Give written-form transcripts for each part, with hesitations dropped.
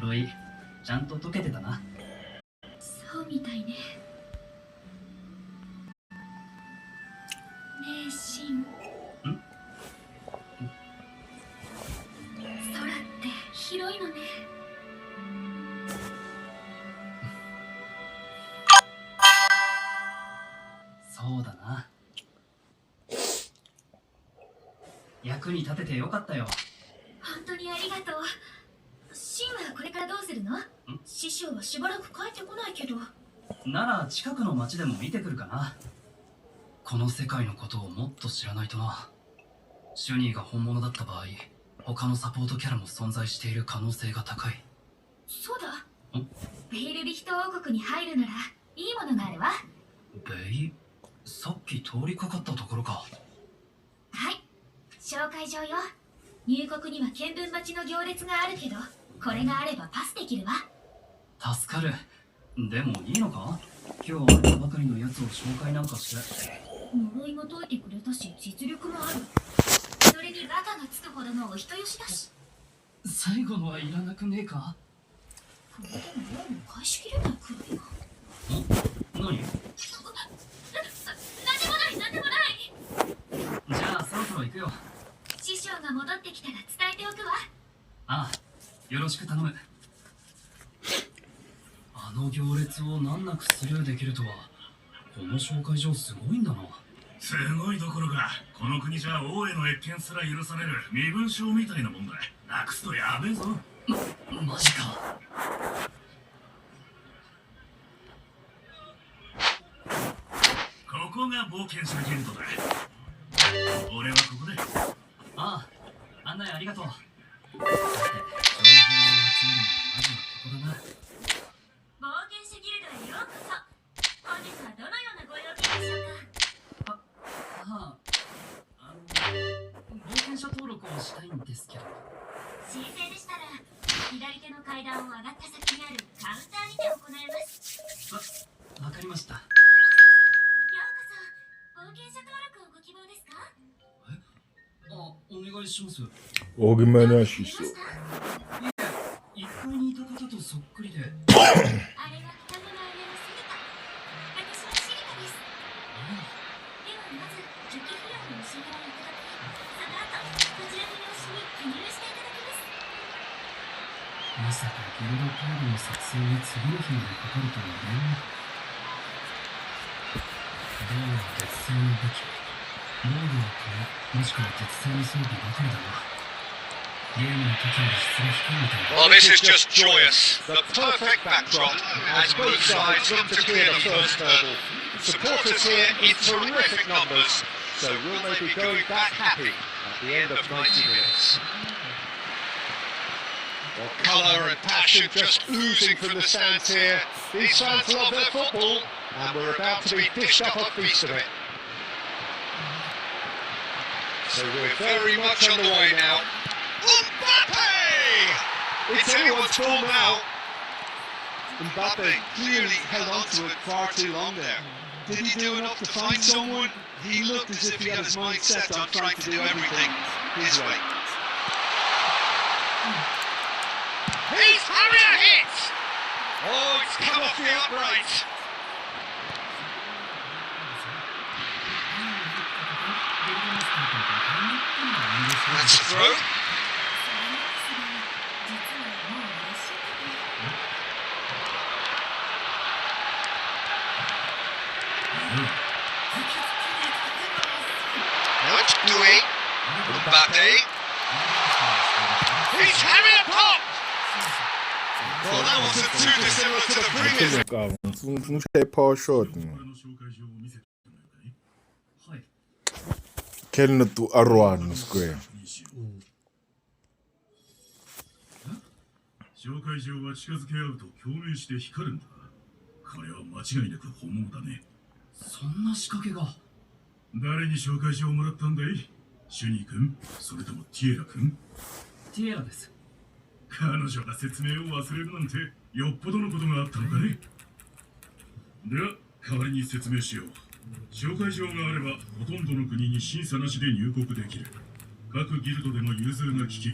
呪いちゃんと解けてたな。そうみたいね。ねえシン、空って広いのね。そうだな。役に立ててよかったよ。本当にありがとう。シンはこれからどうするの？師匠はしばらく帰ってこないけど。なら近くの町でも見てくるかな。この世界のことをもっと知らないとな。シュニーが本物だった場合、他のサポートキャラも存在している可能性が高い。そうだ。ベイルリヒト王国に入るならいいものがあるわ。さっき通りかかったところか。はい、紹介状よ。入国には見分待ちの行列があるけど、これがあればパスできるわ。助かる。でもいいのか？今日会えたばかりのやつを紹介なんかして。呪いも解いてくれたし、実力もある。それにバカがつくほどのお人よしだし。最後のはいらなくねえか？これでももう返しきれないくらいよ。何？なんでもない、なんでもない。じゃあそろそろ行くよ。師匠が戻ってきたら伝えておくわ。ああ、よろしく頼む。あの行列を難なくスルーできるとは、この紹介状すごいんだな。すごいどころか、この国じゃ王への謁見すら許される身分証みたいなもんだ。なくすとやべえぞ。マジか。ここが冒険者ギルドだ。俺はここで。ああ、案内ありがとう。さて、情報を集めるのはまずはここだな。冒険者ギルドへようこそ。本日はどのようなご用件でしょうか？冒険者登録をしたいんですけど。申請でしたら、左手の階段を上がった先にあるカウンターにて行えます。わかりました。ようこそ。冒険者登録をご希望ですか？お願いします。오기만 하시소. 1階にいた方とそっくりで。あれは双子の姉のセリカ。私はシリカです。ではまず、初期費用のお支払いいただき、その後、こちらの用紙に記入していただきます。まさかギルドコードの作成に次の日までかかるとはね。どうやら鉄製の武器、防具はこれ、もしくは鉄製の装備ばかりだな。ゲームの時より質が低いみたいだ。 Well, this is just joyous. The perfect backdrop as both sides look to clear the first hurdle. Supporters here in terrific numbers, so will they be going back happy at the end of 90 minutes? Well, colour and passion just oozing from the stands here. These fans love their football, and we're about to be dished up a feast of it. So we're very much on the way now. Mbappe! It's anyone's ball now. Mbappe clearly held on to it far too long there. Did he do enough to find someone? He looked as if he had his mind set on trying to do everything his way. He's having a hit! Oh, it's come off the upright. That's a throw. That's Dewey. Mbappe. He's having a pop! Well, that wasn't too dissimilar to the previous. 그러니까 슈퍼shot. 俺の紹介状を見せてくれないかい？はい。 켈르투 아로안 스퀘어. 紹介状は近づけ合うと共鳴して光るんだ。これは間違いなく本物だね。そんな仕掛けが。誰に紹介状をもらったんだい？シュニー君？それともティエラ君？ティエラです。彼女が説明を忘れるなんてよっぽどのことがあったのかね。では代わりに説明しよう。紹介状があればほとんどの国に審査なしで入国できる。各ギルドでも融通が利き、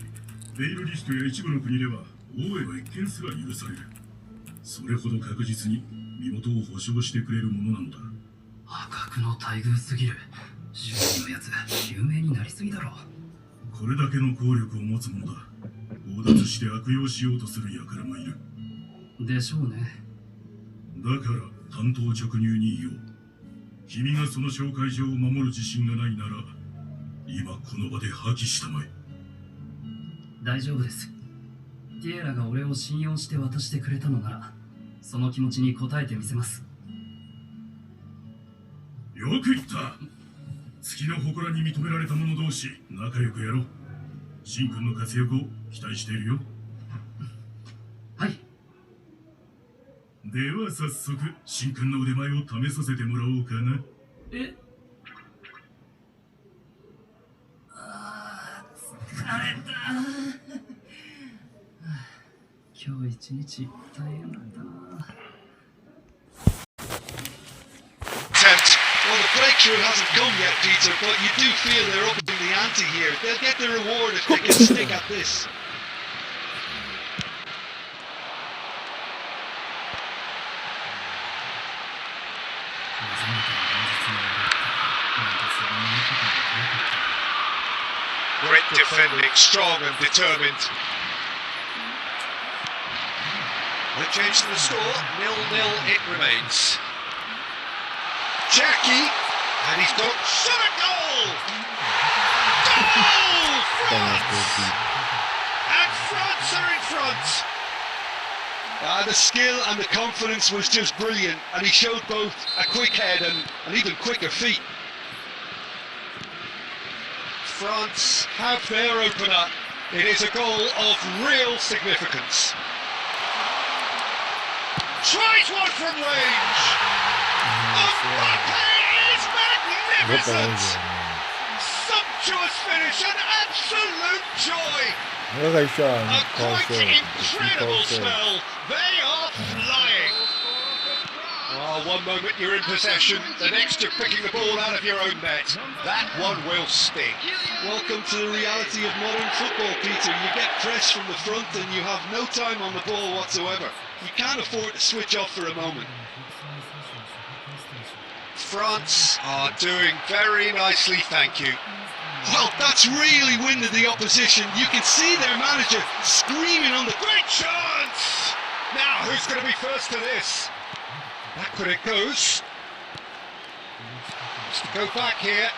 ベイルリヒトや一部の国では王への越見すら許される。それほど確実に身元を保証してくれるものなのだ。破格の待遇すぎる。周囲のやつ有名になりすぎだろ。これだけの効力を持つものだ。強奪して悪用しようとする輩もいる。でしょうね。だから単刀直入に言おう。君がその紹介状を守る自信がないなら、今この場で破棄したまえ。大丈夫です。ティエラが俺を信用して渡してくれたのなら、その気持ちに応えてみせます。よく言った。月の祠に認められた者同士、仲良くやろう。シン君の活躍を期待しているよ。はい。では早速、シン君の腕前を試させてもらおうかな。え？あー、疲れた。今日一日大変だったな。Attempt. Well, the breakthrough hasn't come yet, Peter, but you do feel they're upping the ante here. They'll get the reward if they can stick at this. Great defending, strong and determined. No change to the score, 0-0 it remains. Jackie, and he's got shot a goal! Goal! France! And France are in front! The skill and the confidence was just brilliant, and he showed both a quick head and even quicker feet. France have their opener. It is a goal of real significance. Tries one from range! Mbappe is magnificent! Sumptuous finish, an absolute joy! A quite incredible spell. They are flying. Oh, one moment you're in possession, the next you're picking the ball out of your own net. That one will sting. Welcome to the reality of modern football, Peter. You get pressed from the front and you have no time on the ball whatsoever. You can't afford to switch off for a moment. France are doing very nicely, thank you. Well, that's really winded the opposition. You can see their manager screaming on the... Great chance! Now, who's going to be first to this? Backward it goes. Has to go back here.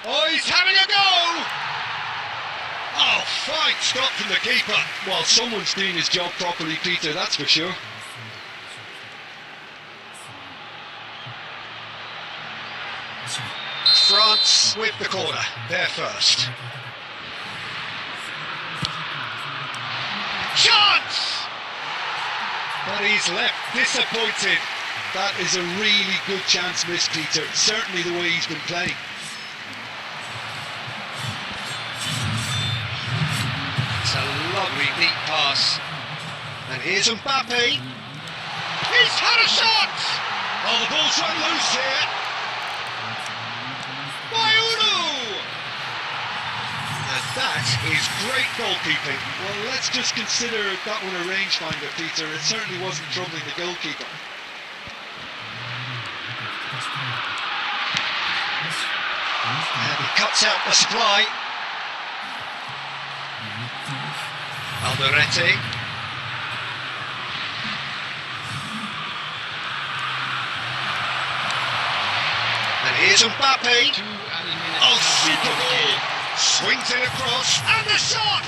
Oh, he's having a go! Oh, fine stop from the keeper. Well, someone's doing his job properly, Peter, that's for sure. France with the corner, they're first. Chance! But he's left disappointed. That is a really good chance missed, Peter. Certainly the way he's been playing. It's a lovely deep pass. And here's Mbappe. He's had a shot! Oh, the ball's run loose here. And that is great goalkeeping. Well, let's just consider that one a rangefinder, Peter. It certainly wasn't troubling the goalkeeper. And he cuts out the supply. Alderete. And here's Mbappe. Oh, super ball. Swings it across, and the shot!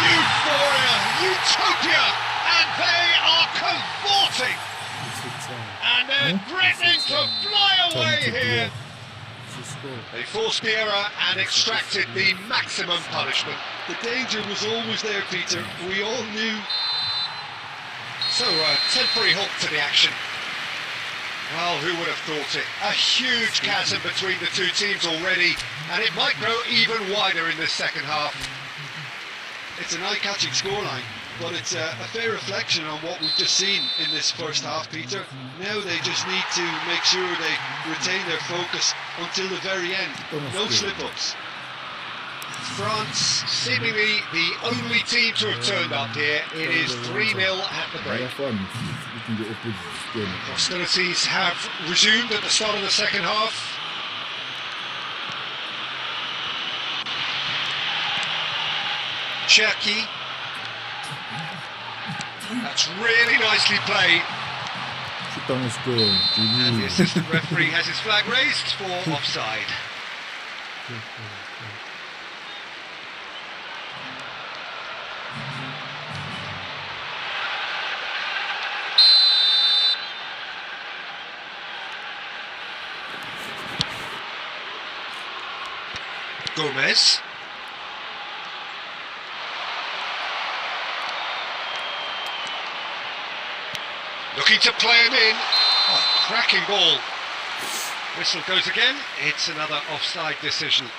Euphoria, utopia, and they are cavorting! And they're threatening to fly away here! They forced the error and extracted the maximum punishment. The danger was always there, Peter. We all knew. So, temporary halt to the action. Well, who would have thought it? A huge chasm between the two teams already, and it might grow even wider in this second half. It's an eye-catching scoreline, but it's a fair reflection on what we've just seen in this first half, Peter. Now they just need to make sure they retain their focus until the very end. No slip-ups. France, seemingly the only team to have turned up here. It is 3-0 at the break. Hostilities have resumed at the start of the second half. Cherki. That's really nicely played. And the assistant referee has his flag raised for offside. Gomez. Looking to play him in. Oh, cracking ball. Whistle goes again. It's another offside decision.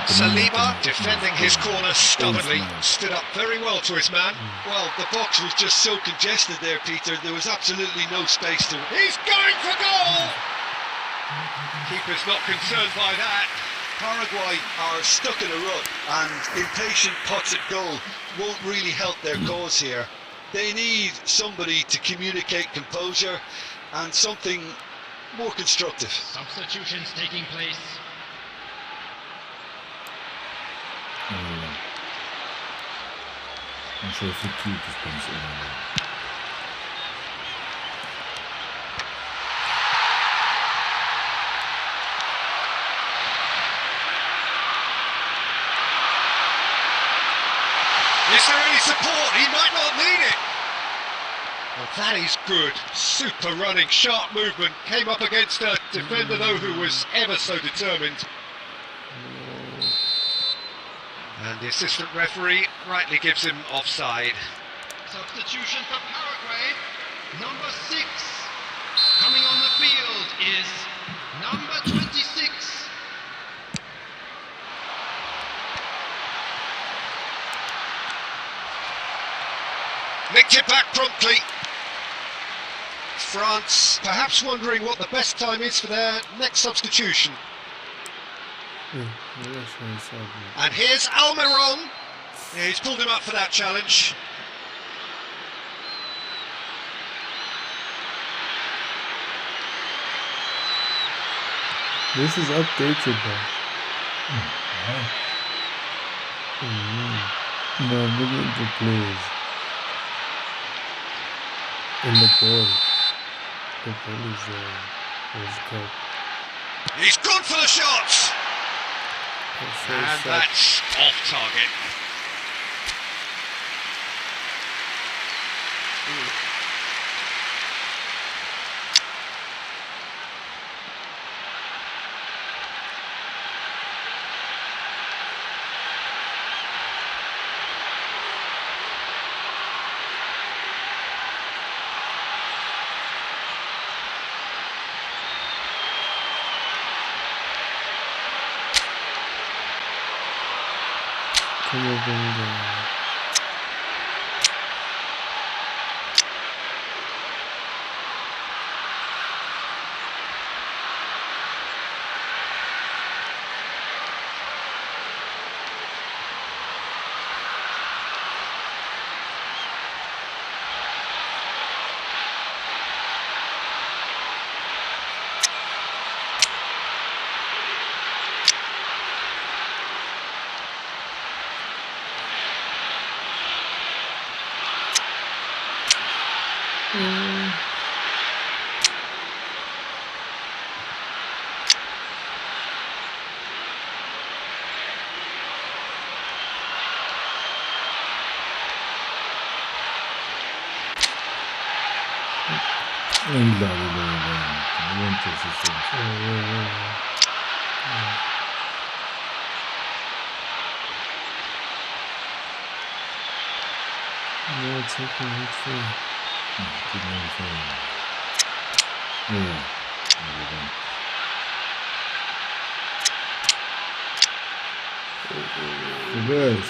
Saliba, defending his corner stubbornly, stood up very well to his man. Well, the box was just so congested there, Peter. There was absolutely no space to... He's going for goal! Keeper's not concerned by that. Paraguay are stuck in a rut, and impatient pots at goal won't really help their cause here. They need somebody to communicate composure and something more constructive. Substitutions taking place. I'm sure if the cube is pencil. Is there any support? He might not need it. Well, that is good. Super running, sharp movement. Came up against a defender, though, who was ever so determined. And the assistant referee rightly gives him offside. Substitution for Paraguay. Number 6. Coming on the field is number 26. Nicked it back promptly. France perhaps wondering what the best time is for their next substitution. And here's Almiron. Yeah, he's pulled him up for that challenge. This is updated though. No, look at the players. In the ball. The ball is cut. He's gone for the shots. And that's off target. Come over there. No, it's okay, it's fine. Yeah. Reverse.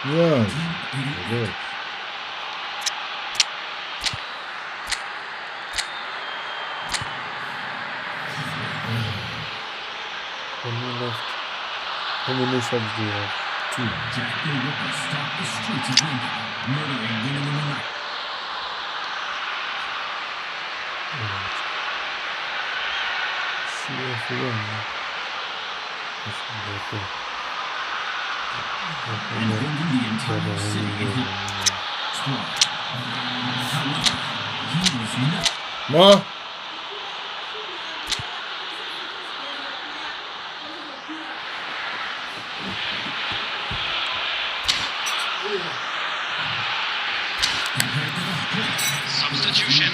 Yeah. Reverse. How many subs do you have? 2. Jack the Ripper stalked the streets of London, murdering women in the night. CF1. And holding the entire city in his squad. However, he was not. Ma. Substitution.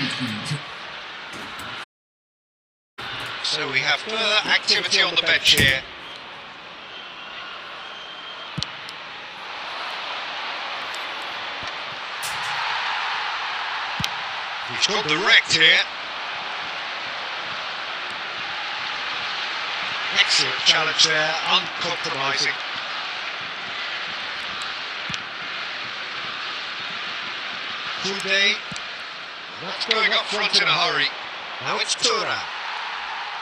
So we have further activity on the bench here. He's got direct here. Excellent challenge there, uncompromising. Kunde, not going up front in a hurry. Now it's Tura.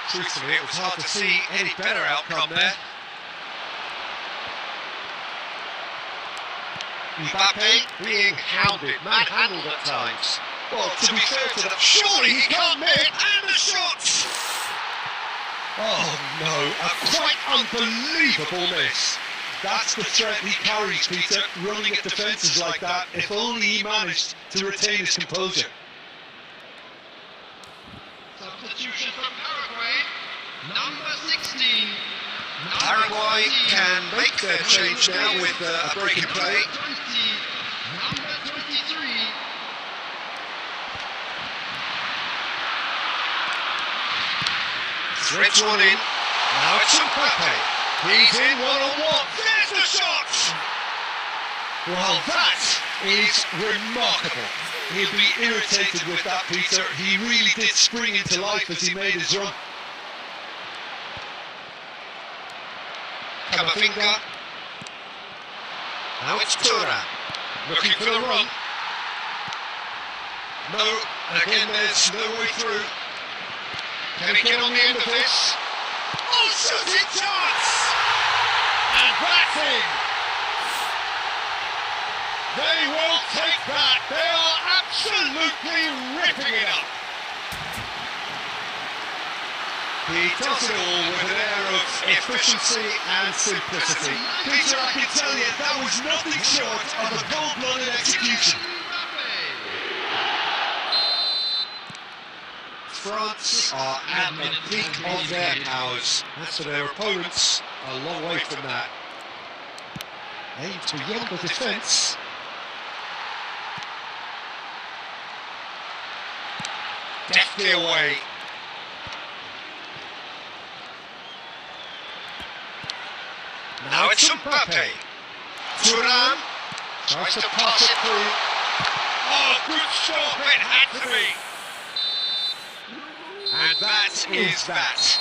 Truthfully, it was hard to see any better outcome there. Mbappe being hounded, manhandled at times. Well, to be fair to them, surely he can't miss, and the shot! Oh no, a quite unbelievable miss. That's the threat he carries, Peter, running at defences like that. If only he managed to retain his composure. Substitution from Paraguay, number 16. Paraguay can make their change now with a break in play. Number 23. Threads one in. Now it's Mbappe. He's in one-on-one. There's the shot! Well, that is remarkable. He'll be irritated with that, Peter. He really did spring into life as he made his run. Camavinga. Now it's Tura. Looking for the run. No, and again there's no way through. Can he get on the end of this? Oh, shooting chance! And that's in! They will take that. They are absolutely ripping it up. He does it all with an air of efficiency and simplicity. Peter, I can tell you, that was nothing short of a cold-blooded execution. France are at the peak of their powers. As for their opponents, a long way from that. Aims beyond the defence. Deftly away. Now it's Mbappe. Thuram tries to pass it through. Oh, good stop, it had to be. And that is that.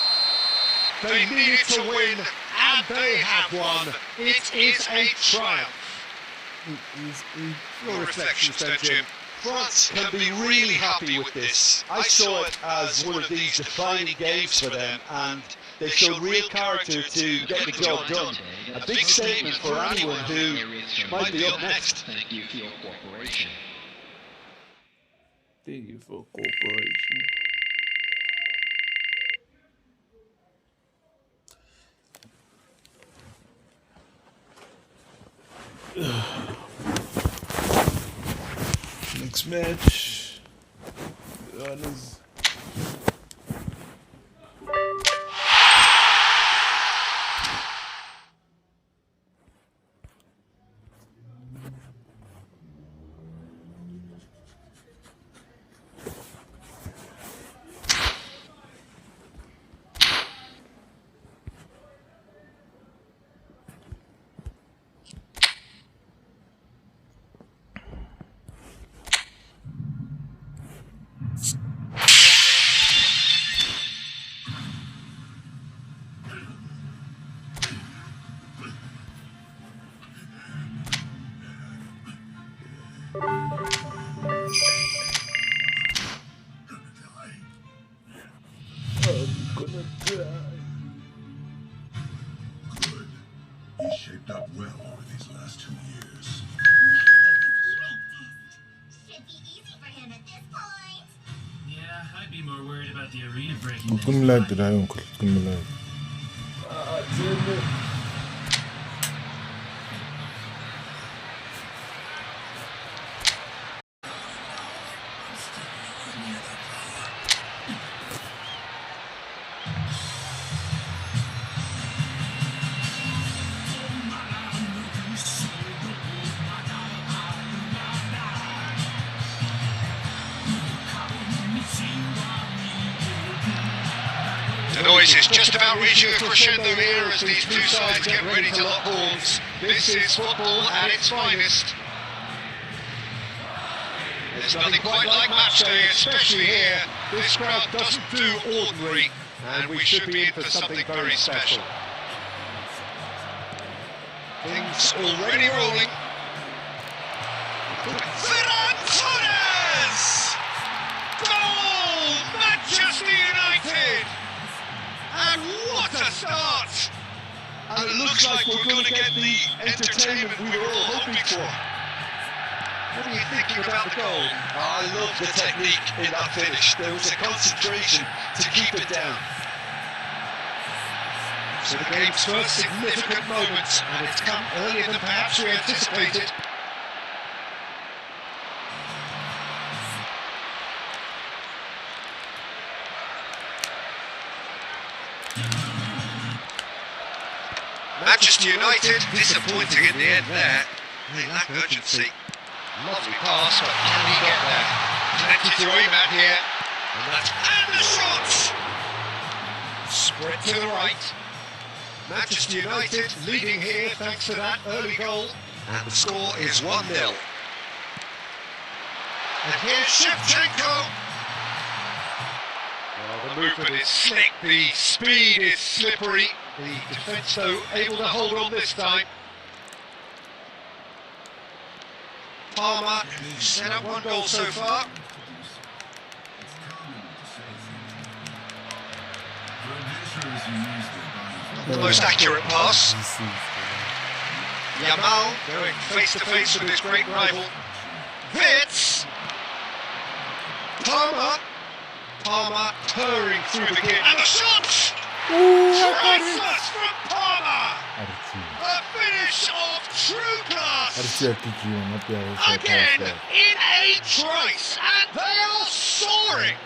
They needed to win, and they have won. It is a triumph. Your reflections then, Jim. France can be really happy with this. I saw it as one of these defining games for them, and they showed real character to get the job done. A big statement for anyone who might be up next. Thank you for your cooperation. Thank you for cooperation. Next match. Gunners. well over these last 2 years. Should be easy for him at this point. Yeah, I'd be more worried about the arena breaking كل ملاك ده ينقل كل ملاك. The noise is just about reaching a crescendo here as these two sides get ready to lock horns. This is football at its finest. There's nothing quite like match day, especially here. This crowd doesn't do ordinary, and we should be in for something very special. Things already rolling. Ferran Torres! Goal! Manchester United! And what a start! And it looks like we're going to get the entertainment we were all hoping for. What are you thinking about the goal? I love the technique in that finish. There was a concentration to keep it down. So the game's first significant moment, and it's come earlier than perhaps we anticipated. Manchester United disappointing in the end there. They lack urgency. Lovely pass, but can he get there? Plenty to aim at here. And the shots! Spread to the right. Manchester United leading here thanks to that early goal. And the score is 1-0. And here's Shevchenko. Well, the movement is slick, the speed is slippery. The defence, though, able to hold on this time. Palmer, set up one goal so far. The most accurate pass. Yamal going face to face with his great rival. Vitz. Palmer purring through the gear. And the shot! Priceless from Palmer! A finish of true class! Again in a trice, and they are soaring!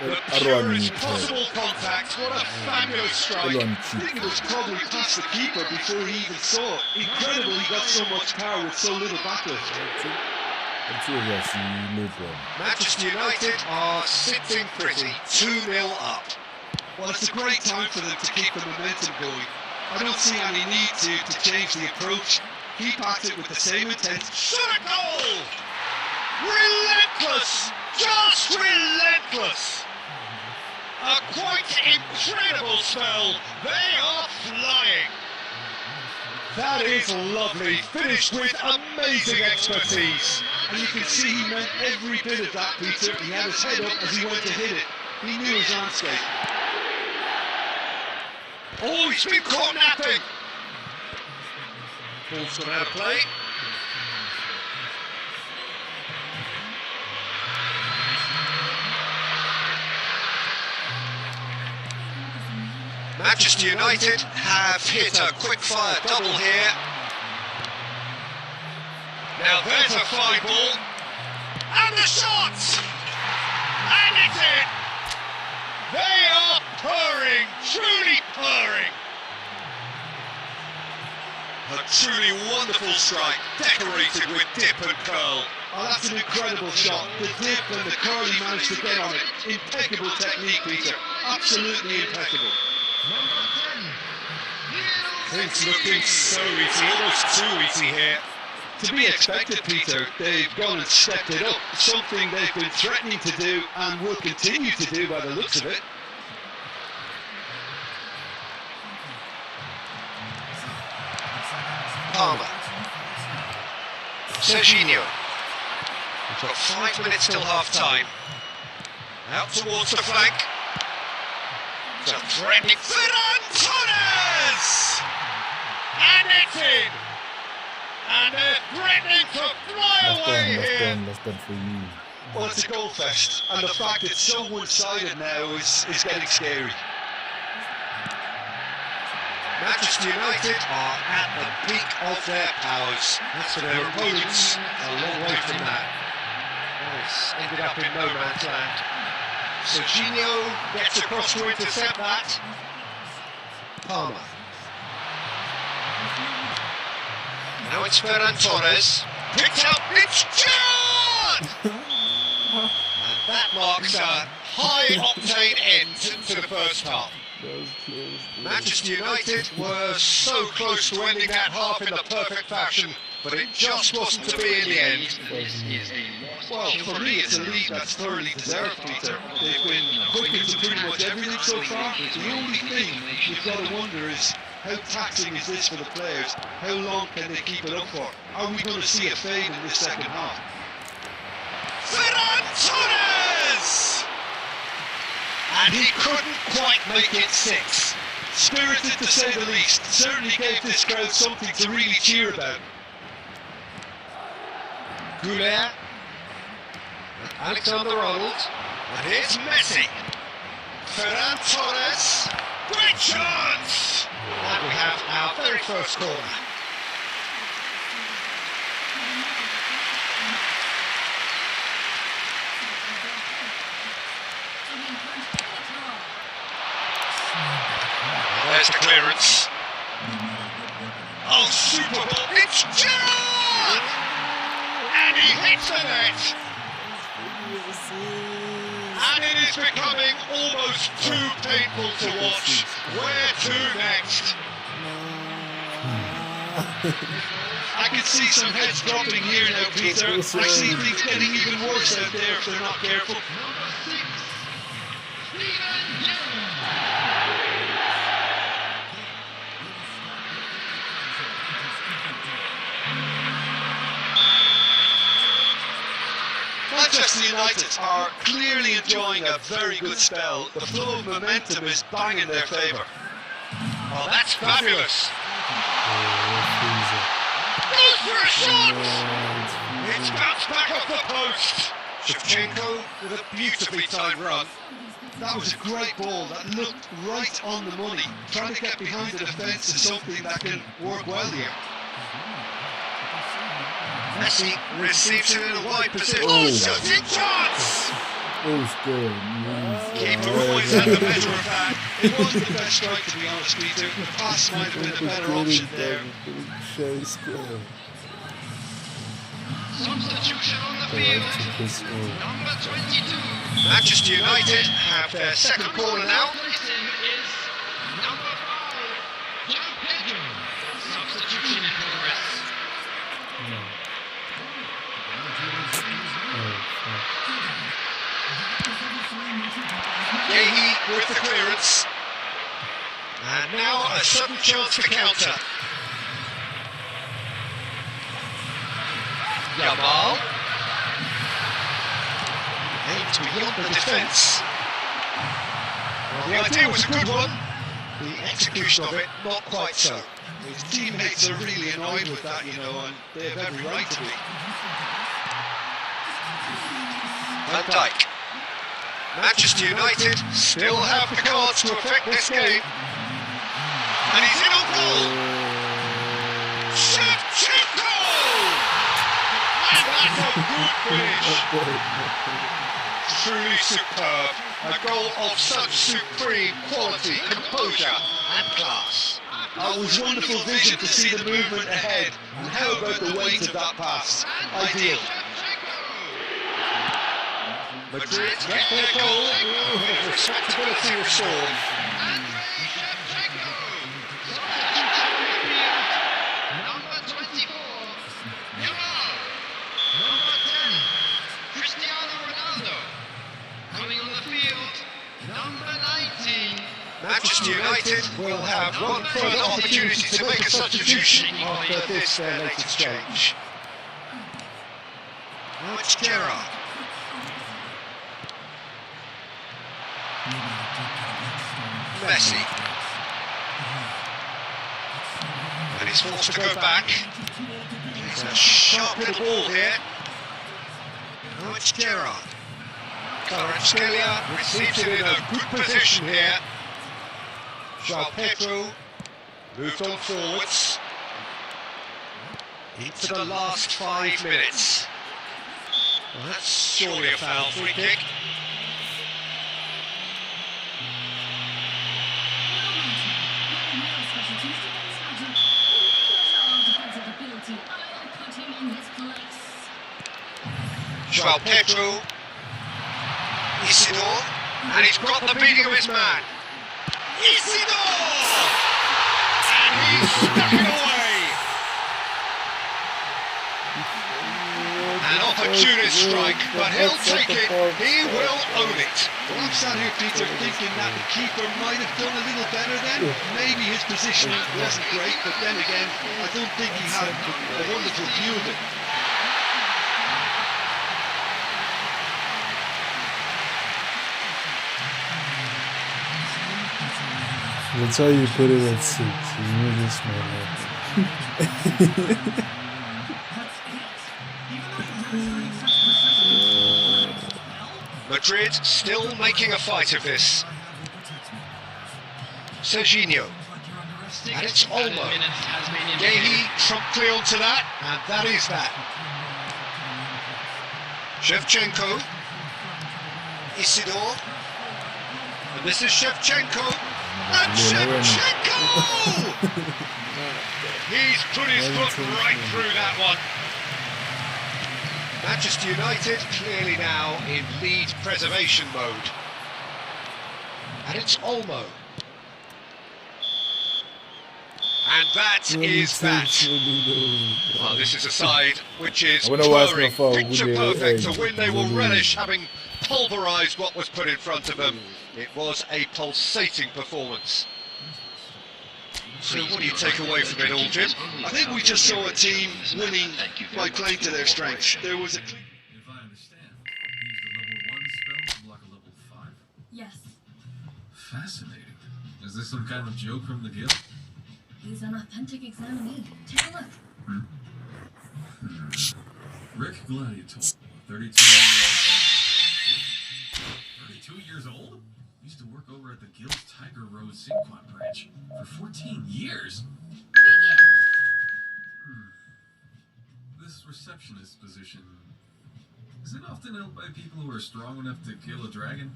The purest possible contact, what a fabulous strike! I think it was probably past the keeper before he even saw it. Incredible he got so much power with so little backlift. Manchester United are sitting pretty, 2-0 up. Well, it's a great time for them to keep the momentum going. I don't see any need to change the approach. Keep at it with the same intent. Shot a goal! Relentless! Just relentless! A quite incredible spell. They are flying. That is lovely, finished with amazing expertise. And you can see he meant every bit of that, Peter. He had his head up as he went to hit it. He knew his landscape. Oh, he's been caught napping. Ball's gone out of play. Manchester United have hit a quick-fire double here. Now there's a fly ball. And the shot! And it's in! They are purring, truly purring. A truly wonderful strike, decorated with dip and curl. Oh, that's an incredible shot. The dip and the curl he managed to get on it. Impeccable technique, Peter. Absolutely impeccable. Things looking so easy, almost too easy here. To be expected, Peter. They've gone and stepped it up. Something they've been threatening to do and will continue to do by the looks of it. Palmer. Serginho. We've got 5 minutes till half-time. Out towards the flank. So threatening Ferran Torres! And it's in! And they're threatening to fly away here! That's done for you. Well, it's a goal fest, and the fact it's so one-sided now is getting scary. Manchester United are at the peak of their powers. That's for their opponents a long way from that. It's ended up in no man's land. Serginho gets across to intercept that. Palmer. Now it's Ferran Torres. Picked up, it's John! And that marks a high-octane end to the first half. That was close. Manchester United were so close to ending that half in the perfect fashion, but it just wasn't to be in the end. Well, for me, it's a lead that's thoroughly deserved, Peter. They've been quick into pretty much everything so far. The only thing you've got to wonder is, how taxing is this for the players? How long can they keep it up for? Are we going to see a fade in this second half? Ferran Torres! And he couldn't quite make it 6. Spirited to say the least. Certainly gave this crowd something to really cheer about. Goulet. Alexander Arnold. And here's Messi. Ferran Torres. Great chance! And we have our very first corner. There's the clearance. Oh, super ball. It's Gerrard! And he hits the net. And it is becoming almost too painful to watch. Where to next? I can see some heads dropping here now, Peter. I see things getting even worse out there if they're not careful. Manchester United are clearly enjoying a very good spell. The flow of momentum is bang in their favour. Oh, that's fabulous. Goes for a shot! It's bounced back off the post. Shevchenko with a beautifully timed run. That was a great ball that looked right on the money. Trying to get behind the defence is something that can work well here. Messi receives it in a wide position. Oh, shooting chance! Oh, good. Keeper always had the better of that. It wasn't the best strike, to be honest, Peter. The pass might have been a better option there. Substitution on the field. Number 22. Manchester United have their second corner now. Number 5. John Pedro. Substitution in progress. Yehi with the clearance. And now a sudden chance to counter. Yamal. Aimed beyond the defence. Well, the idea was a good one. The execution of it, not quite so. His teammates are really annoyed with that, you know, and they have every right to be. Van Dijk. Manchester United still have the cards to affect this game. And he's in on goal. Shevchenko! And that's a good finish. Truly superb. A goal of such supreme quality, composure and class. It was wonderful vision to see the movement ahead. And how about the weight of that pass? Ideal. Madrid get their goal with respectability restored. Number 24, Yamal. Number 10, Cristiano Ronaldo. Coming on the field, number 19. Manchester United will have one further opportunity to make a substitution after this their latest change. Now it's Gerrard. Messi. And he's He's forced to go back. It's a sharp little ball here. Now it's Gerrard. Kvaratskhelia receives it in a good position here. João Pedro moved on forwards. Into the last 5 minutes. Well, that's surely a foul free kick. João Pedro, Isidore, and he's got the beating of his man. Isidore! And he's stuck it away. An opportunist strike, but he'll take it. He will own it. Well, I'm sat here, Peter, thinking that the keeper might have done a little better then. Maybe his positioning wasn't great, but then again, I don't think he had a wonderful view of it. That's how you put it at 6. You move this man up. Madrid still making a fight of this. Serginho. And it's Olmo. Gehi promptly onto that, and that is that. Shevchenko. Isidore. And this is Shevchenko. And Shevchenko! He's put his foot right through that one. Manchester United clearly now in lead preservation mode. And it's Olmo. And that is that. Well, this is a side which is towering, picture perfect to win. They will relish having pulverised what was put in front of them. It was a pulsating performance. So what do you take away from it all, Jim? I think we just saw a team winning by playing to their strengths. There was a... If I understand, he used a level 1 spell to block a level 5? Yes, Fascinating. Is this some kind of joke from the guild? he's an authentic examinee. Take a look. Rick Gladiator, 32 years old? Used to work over at the guild's Tiger Road Sinquan branch for 14 years. Begin. This receptionist position, is it often held by people who are strong enough to kill a dragon?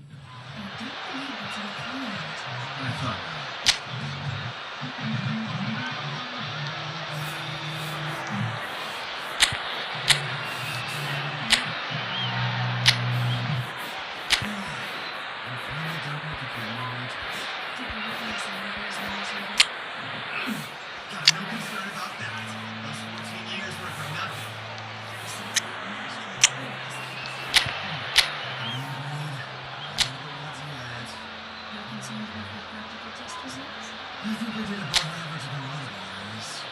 I don't believe it's a requirement. I thought. I think we did above average in a lot of areas,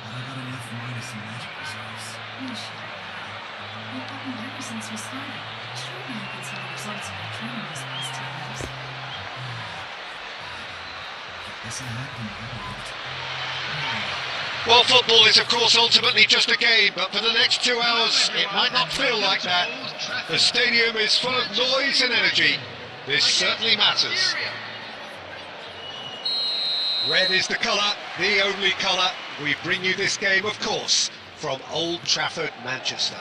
but I got an F- in magic reserves. We've gotten better since we started. Surely you can see the results of our training these past 2 years. Guess I have been overlooked. Well, football is of course ultimately just a game, but for the next 2 hours it might not feel like that. The stadium is full of noise and energy. This certainly matters. Red is the colour, the only colour. We bring you this game, of course, from Old Trafford, Manchester.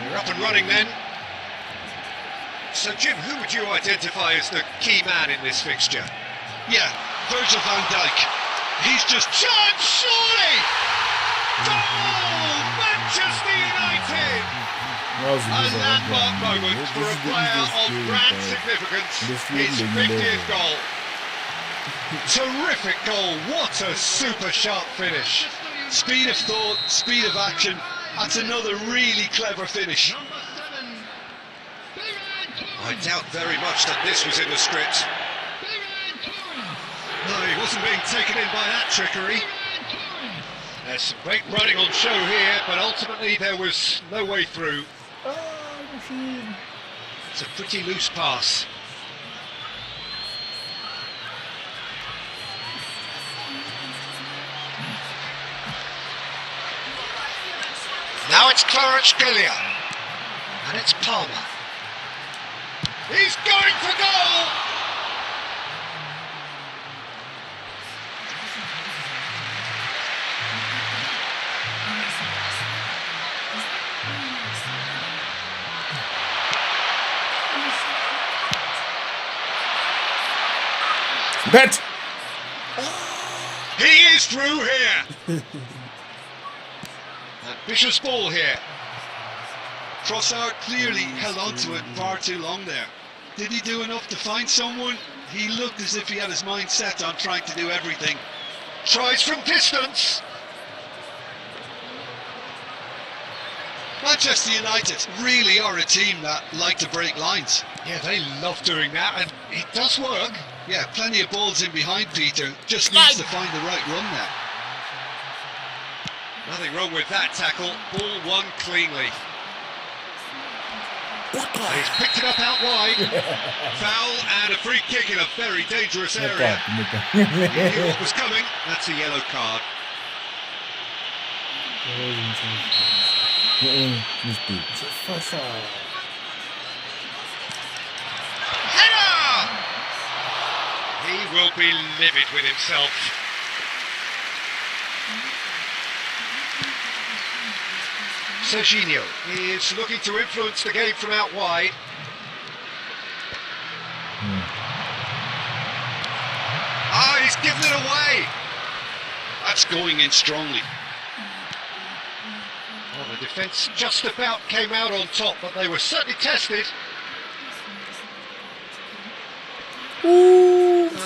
We're up and running then. So Jim, who would you identify as the key man in this fixture? Yeah, Virgil van Dijk. He's just... Chance, surely! Goal! Manchester United! A landmark moment for a player of grand significance. His 50th goal. Terrific goal. What a super sharp finish. Speed of thought, speed of action. That's another really clever finish. I doubt very much that this was in the script. No, he wasn't being taken in by that trickery. There's some great running on show here, but ultimately there was no way through. It's a pretty loose pass. Now it's Kvaratskhelia. And it's Palmer. He's going for goal! Bet! He is through here. Ambitious ball here. Trossard clearly held on to it far too long there. Did he do enough to find someone? He looked as if he had his mind set on trying to do everything. Tries from distance. Manchester United really are a team that like to break lines. Yeah, they love doing that, and it does work. Yeah, plenty of balls in behind Peter. Just needs to find the right run now. Nothing wrong with that tackle. Ball won cleanly. He's picked it up out wide. Foul and a free kick in a very dangerous area. He knew what was coming. That's a yellow card. Header! He will be livid with himself. Serginho is looking to influence the game from out wide. Ah, he's given it away. That's going in strongly. Well, the defence just about came out on top, but they were certainly tested. A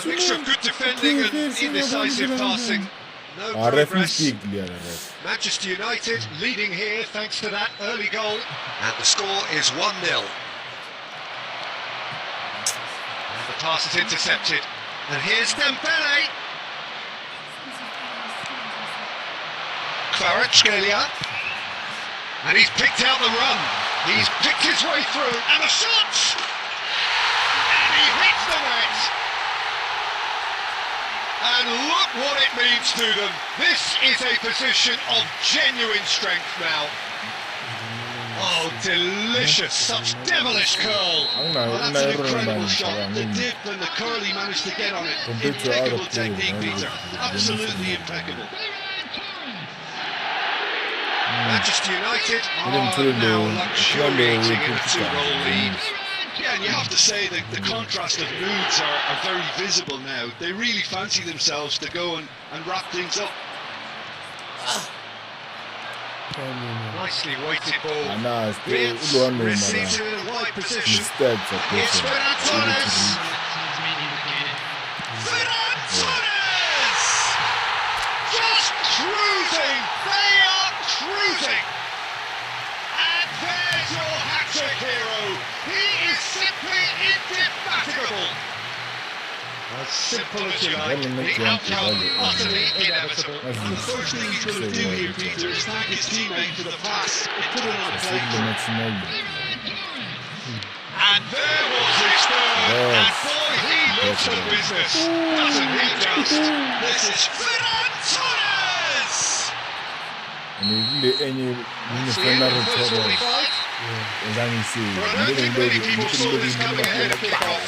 mixture of good defending and indecisive passing. No progress. Manchester United leading here thanks to that early goal. And the score is 1-0. And the pass is intercepted. And here's Dembele. Kvaratskhelia. And he's picked out the run. He's picked his way through. And a shot! And he hits the net. And look what it means to them. This is a position of genuine strength now. Oh, delicious. Such devilish curl. Well, that's an incredible shot. The dip and the curl he managed to get on it. Impeccable technique, Peter. Absolutely impeccable. Manchester United are now luxuriating in a 2-goal lead. Yeah, and you have to say that the contrast of moods are very visible now. They really fancy themselves to go and wrap things up. Nicely weighted ball. Vince receives it in a wide position. Here's Ferran Torres. Ferran Torres! Just cruising! They are cruising! And there's your hat-trick hero. He is simply indefatigable. As simple as you like, the outcome utterly inevitable. And the first thing he's going to do here, Peter, is thank his teammate for the pass and put it on a plate. And there was his third, and boy, he looks at business, doesn't he just? This is Ferran Torres! That's the end of the first 45. But I don't think many people saw this coming ahead of kickoff.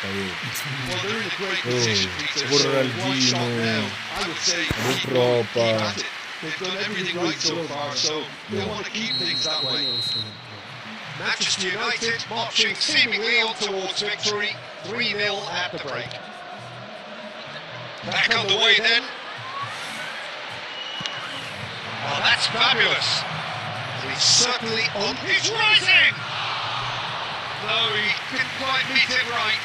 Well, they're in a great position, Peter. So one shot now, I would say keep at it. They've done everything right so far, so they want to keep things that way. Manchester United marching seemingly on towards victory, 3-0 at the break. Back underway then. Oh, that's fabulous. He's certainly on. He's rising! No, he didn't quite meet it right.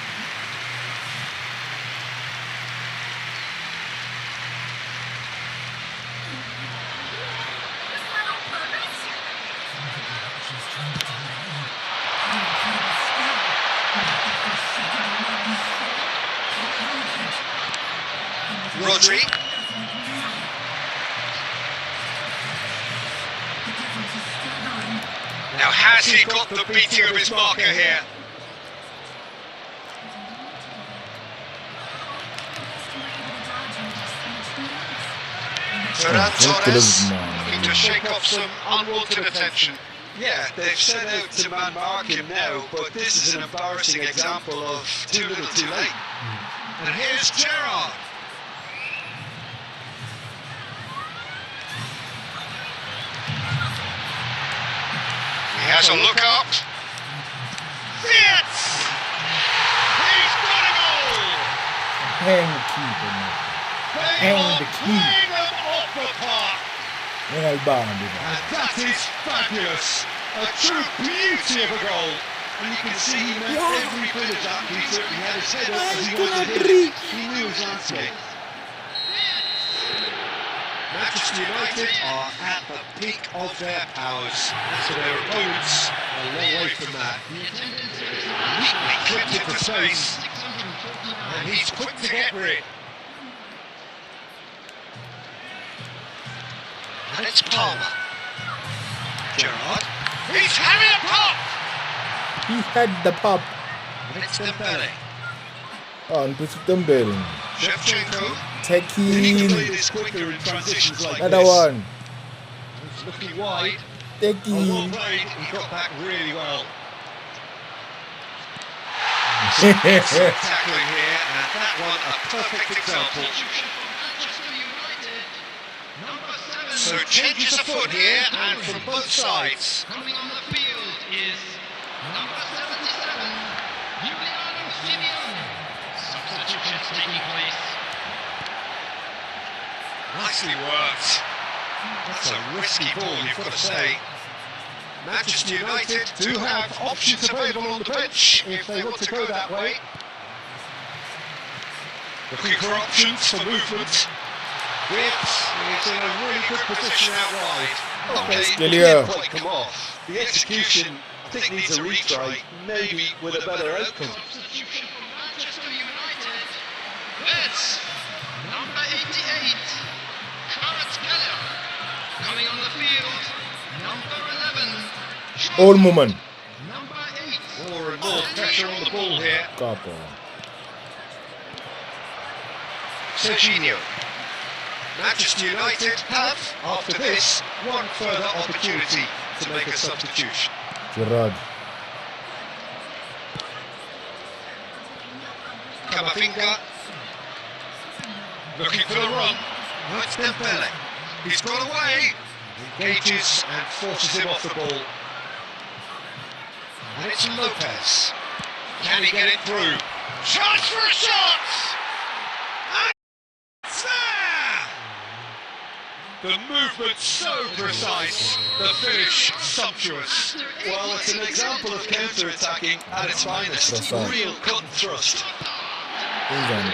Rodri. Now has he got the beating of his marker here? Ferran Torres. looking to shake off some unwanted attention. Yeah, they've set out to man mark him now, but this is an embarrassing example of too little too late. And here's Gerrard. He has a look up. Fierce! He's got a goal! Hang the keeper, man. They Hang are the key. playing them off the park. Hang the ball, man. And that is fabulous. A true beauty of a goal. And you can see he meant every bit of that, Peter. He had his head up as he wanted to hit it. He knew his landscape. Manchester United are at the peak of their powers. So their opponents are a long way from that. Neatly clipped into space. And he's quick to get rid. And it's Palmer. Gerrard. He's having a pop! He had the pop. And it's Dembele. Oh, and put them better. Shevchenko. Take They need to play him. this quicker in transitions like Another this. one. He's looking wide. Take Oh, well him. played. He got back really well. Yeah. Tackling here, and that one a perfect example. So changes of foot here, and from both sides. Coming on the field is number 77, Giuliano Simeone. Substitutions taking place. Nicely worked. That's a risky ball, you've got to say. Manchester United do have options available on the bench if they want to go that way. Looking for options for movement. Witt is in a really good position out wide. Okay, Still it here. didn't quite come off. The execution, I think, needs a retry, maybe with a better outcome. Substitution for Manchester United. It's number 88, Karat Keller. Coming on the field, number 11, Old woman. number 8. More and more pressure on the ball here. Copper. Serginho. Manchester United have, after this, one further opportunity to make a substitution. Gerrard. Camavinga. Looking for the run. That's Dembele. He's got away. Engages and forces him off the ball. And it's Lopez. Can he get it through? Chance for a shot! And it's there! The movement so precise, the finish sumptuous. Well, it's an example of counter-attacking at its finest. That's Real cut and thrust. Who's on the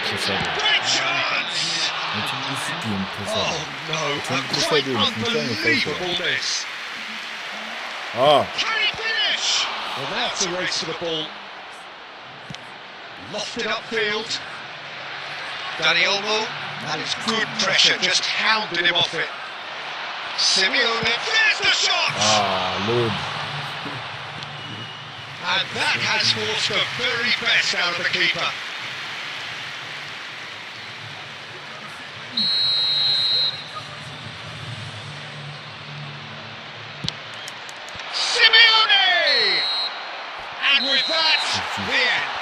Great chance! Oh no, a quite unbelievable miss. Ah, Can he finish? Well, now it's a race for the ball. Lofted upfield. Danny Olmo. That is good pressure, just hounded him off it. Simeone, there's the shot! Lord. And that has forced the very best out of the keeper. Simeone! And with that, the end.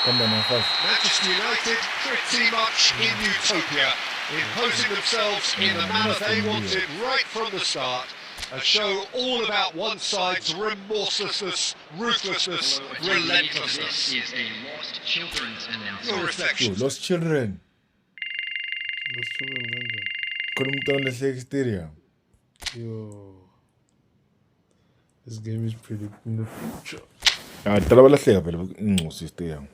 Come on, fast. Manchester United pretty much in utopia, imposing themselves in the manner they wanted right from the start. A show all about one side's remorselessness, ruthlessness, relentlessness. This is a lost children's announcement. Your Yo, reflections. lost children. Lost children kanjani? Khona umntwana lehleka stadium. Yo. This game is predicting the future. Ah, tala balahleka phela inxusi stadium.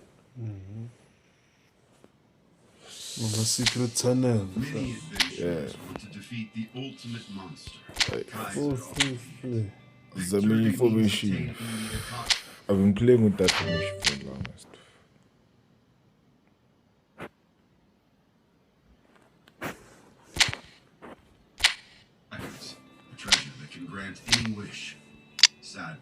Mama secret tunnel. Many adventurers want to defeat the ultimate monster. Zami information. I've been playing with that information for the longest. Items, a treasure that can grant any wish. Sad.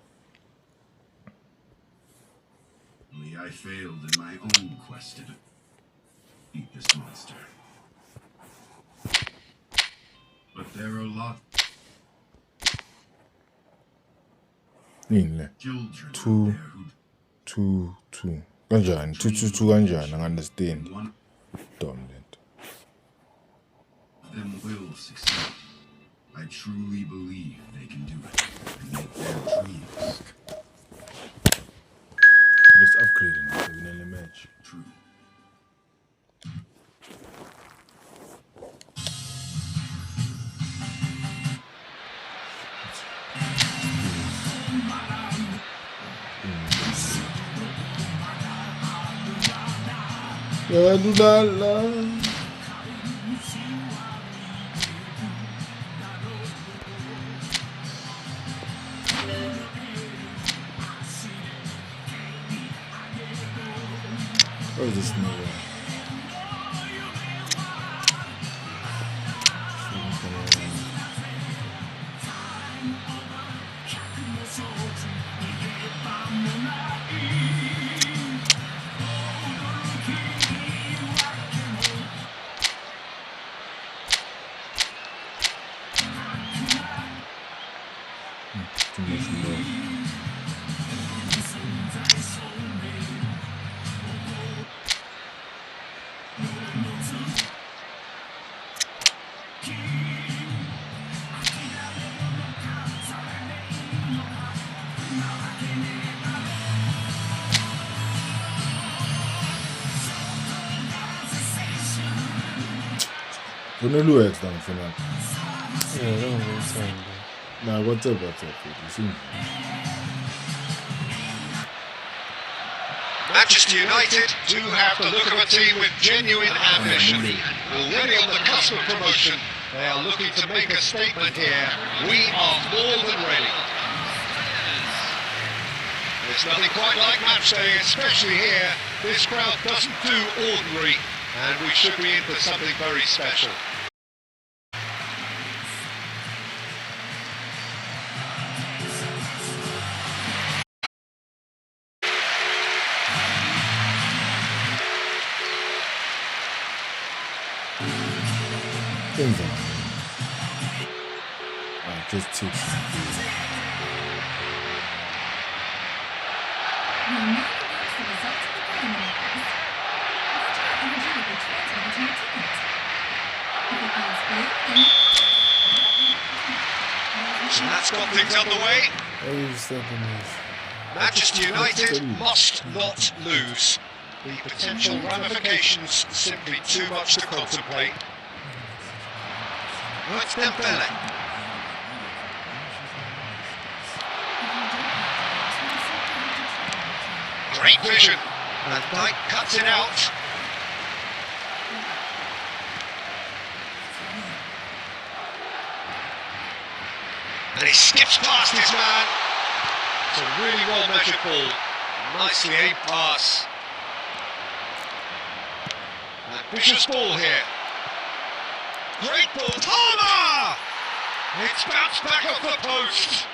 Only I failed in my own quest to defeat this monster. But there are a lot Nini le? Children 2 out there who 2 2 kanjani 2 2 2 kanjani understand one dumb lento. of them will succeed. I truly believe they can do it and make their dreams Let's upgrade it so we nearly match. true. Ya dudala. What is this new one? Too much more. Vunelu X down for now. Yeah, that was insane, bro. Nah, what's up? You see? Manchester United do have the look of a team with genuine ambition. Already on the cusp of promotion, they are looking to make a statement here. We are more than ready. There's nothing quite like match day, especially here. This crowd doesn't do ordinary, and we should be in for something very special. Things on. Just takes some We'll now announce the results of the preliminaries. What do you energy will be transferred to your ticket? If it goes blue, then... So that's got things underway. I used something else. Manchester United must not lose. The potential ramifications simply too much to contemplate. Oh, it's Dembele. Great vision. And Dyke cuts it out. And he skips past his man. It's a really well measured ball. Nicely aimed pass. Ambitious ball here. Great ball. Palmer! It's bounced back off the post.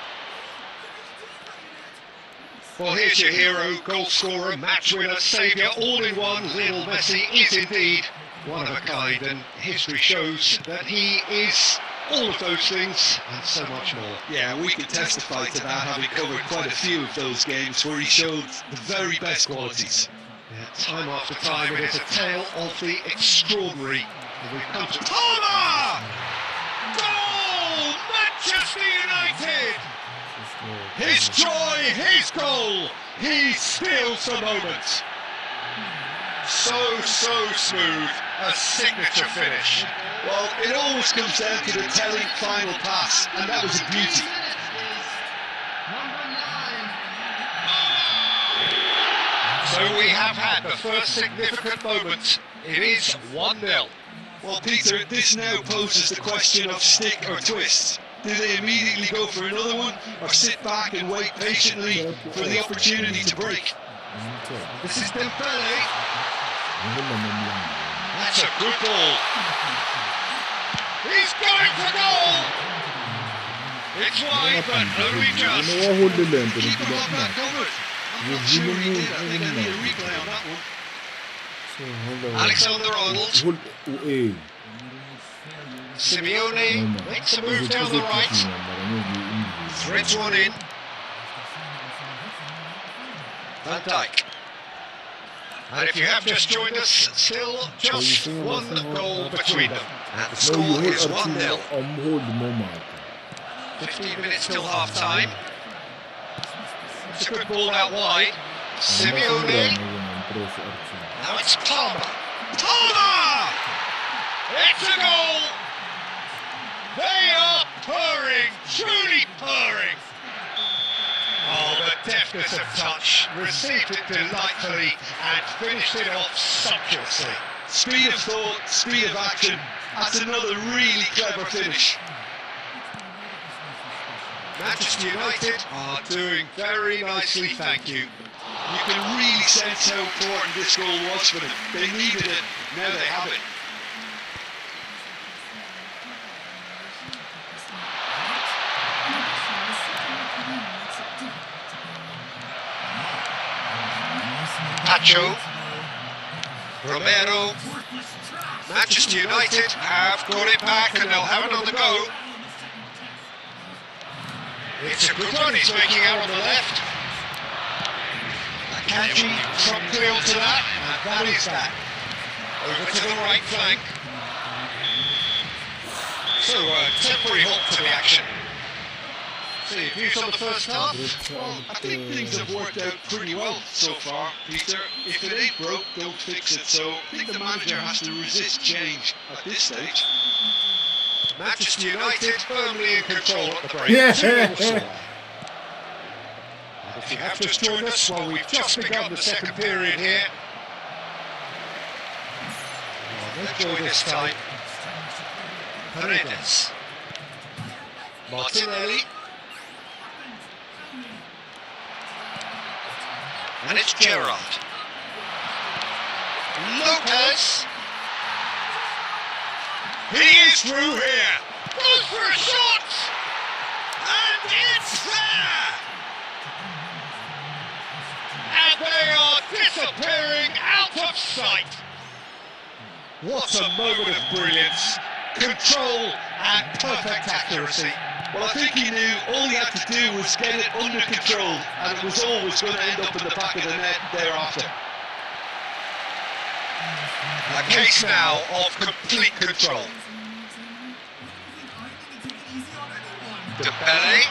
Well, here's your hero, goal scorer, match winner, saviour, all in one. Lionel Messi is indeed one of a kind, and history shows that he is all of those things and so much more. Yeah, we can testify to that, having covered quite a few of those games where he showed the very best qualities. Yeah, time after time, it is a tale of the extraordinary. And we've come to Palmer! Goal! Manchester United! His joy, his goal! He steals the moment. So smooth, a signature finish. Well, it always comes down to the telling final pass, and that was a beauty. So we have had the first significant moment. It is 1-0. Well, Peter, this now poses the question of stick or twist. Do they immediately go for another one, or sit back and wait patiently for the opportunity to break? This is Dembele. That's a good ball. He's going for goal. It's wide, but only just. Keeper got back covered. I'm not sure he did. I think I need a replay on that one. Alexander-Arnold. Simeone makes a move down the right. Threads one in. Van Dijk. And if you have just joined us, still just one goal between them. And the No, you score hold is 1-0. Arturo. Hold the moment. 15 minutes till half time. It's a good ball out wide. Simeone. Now it's Palmer. Palmer! It's a goal! They are purring, truly purring. Oh, the deftness of touch, received it delightfully and finished it off sumptuously. Speed of thought, speed of action. That's another really clever finish. Manchester United are doing very nicely, thank you. You can really sense how important this goal was for them. They needed it, now they have it. Pacho, Romero, Manchester United have got it back and they'll have it on the go. It's a good run he's making out on the left. Akanji promptly onto that, and that is that. Over to the right flank. So a temporary halt to the action. See, views on the first half? Well, I think things have worked out pretty well so far, Peter. If it ain't broke, don't fix it. So I think the manager has to resist change at this stage. Manchester United firmly in control at the break. Yeah. 2-0 score. If you have just joined us, well, we've just begun the second period here. Well, no joy this time. Paredes. Martinelli. And it's Gerrard. Lopez. He is through here. Goes for a shot. And it's there. And they are disappearing out of sight. What a moment of brilliance, control and perfect accuracy. Well, I think he knew all he had to do was get it under control, and it was always going to end up in the back of the net thereafter. A case now of complete control. Dembele.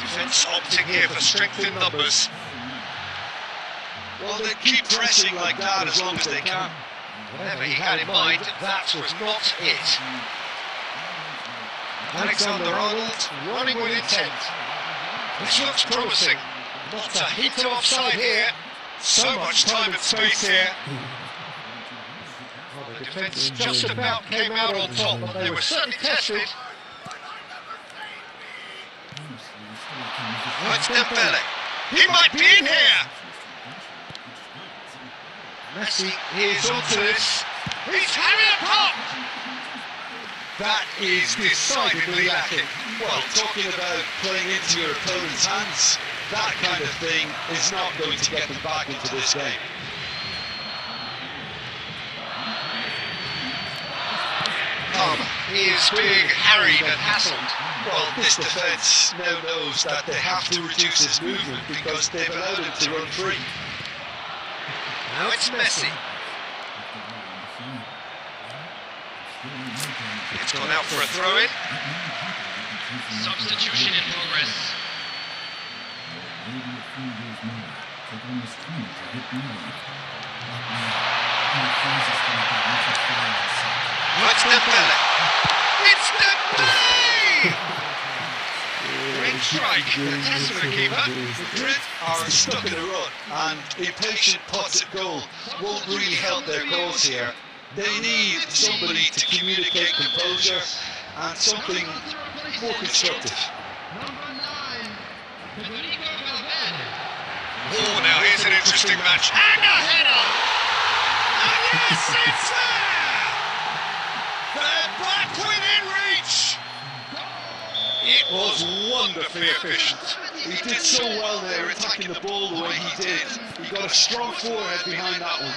Defence opting here for strength in numbers. Well, they keep pressing like that as long as they can. Whatever he had in mind, that was not it. Alexander-Arnold running with intent. This looks promising. Not a hint of offside here. So much time and space here. Well, the defence just about came out on top, but they were certainly tested. That's Dembele. He might be in here. Messi is onto this. He's having a pop. That is decidedly lacking. Well, talking about playing into your opponent's hands, that kind of thing is not going to get them back into this game. Palmer is being harried and hassled. Well, this defence now knows that they have to reduce his movement because they've allowed him to run free. Now it's Messi. It's gone out for a throw-in. Substitution in progress. That's Dembele. It's Dembele! Great strike. That's for the keeper. Madrid are stuck in a rut, and impatient pots at goal won't really help their cause here. They need somebody to communicate composure and something more constructive. Oh, now here's an interesting match. And a header! And yes, it's there! They're back within reach! It was wonderfully efficient. He did so well there, attacking the ball the way he did. He got a strong forehead behind that one.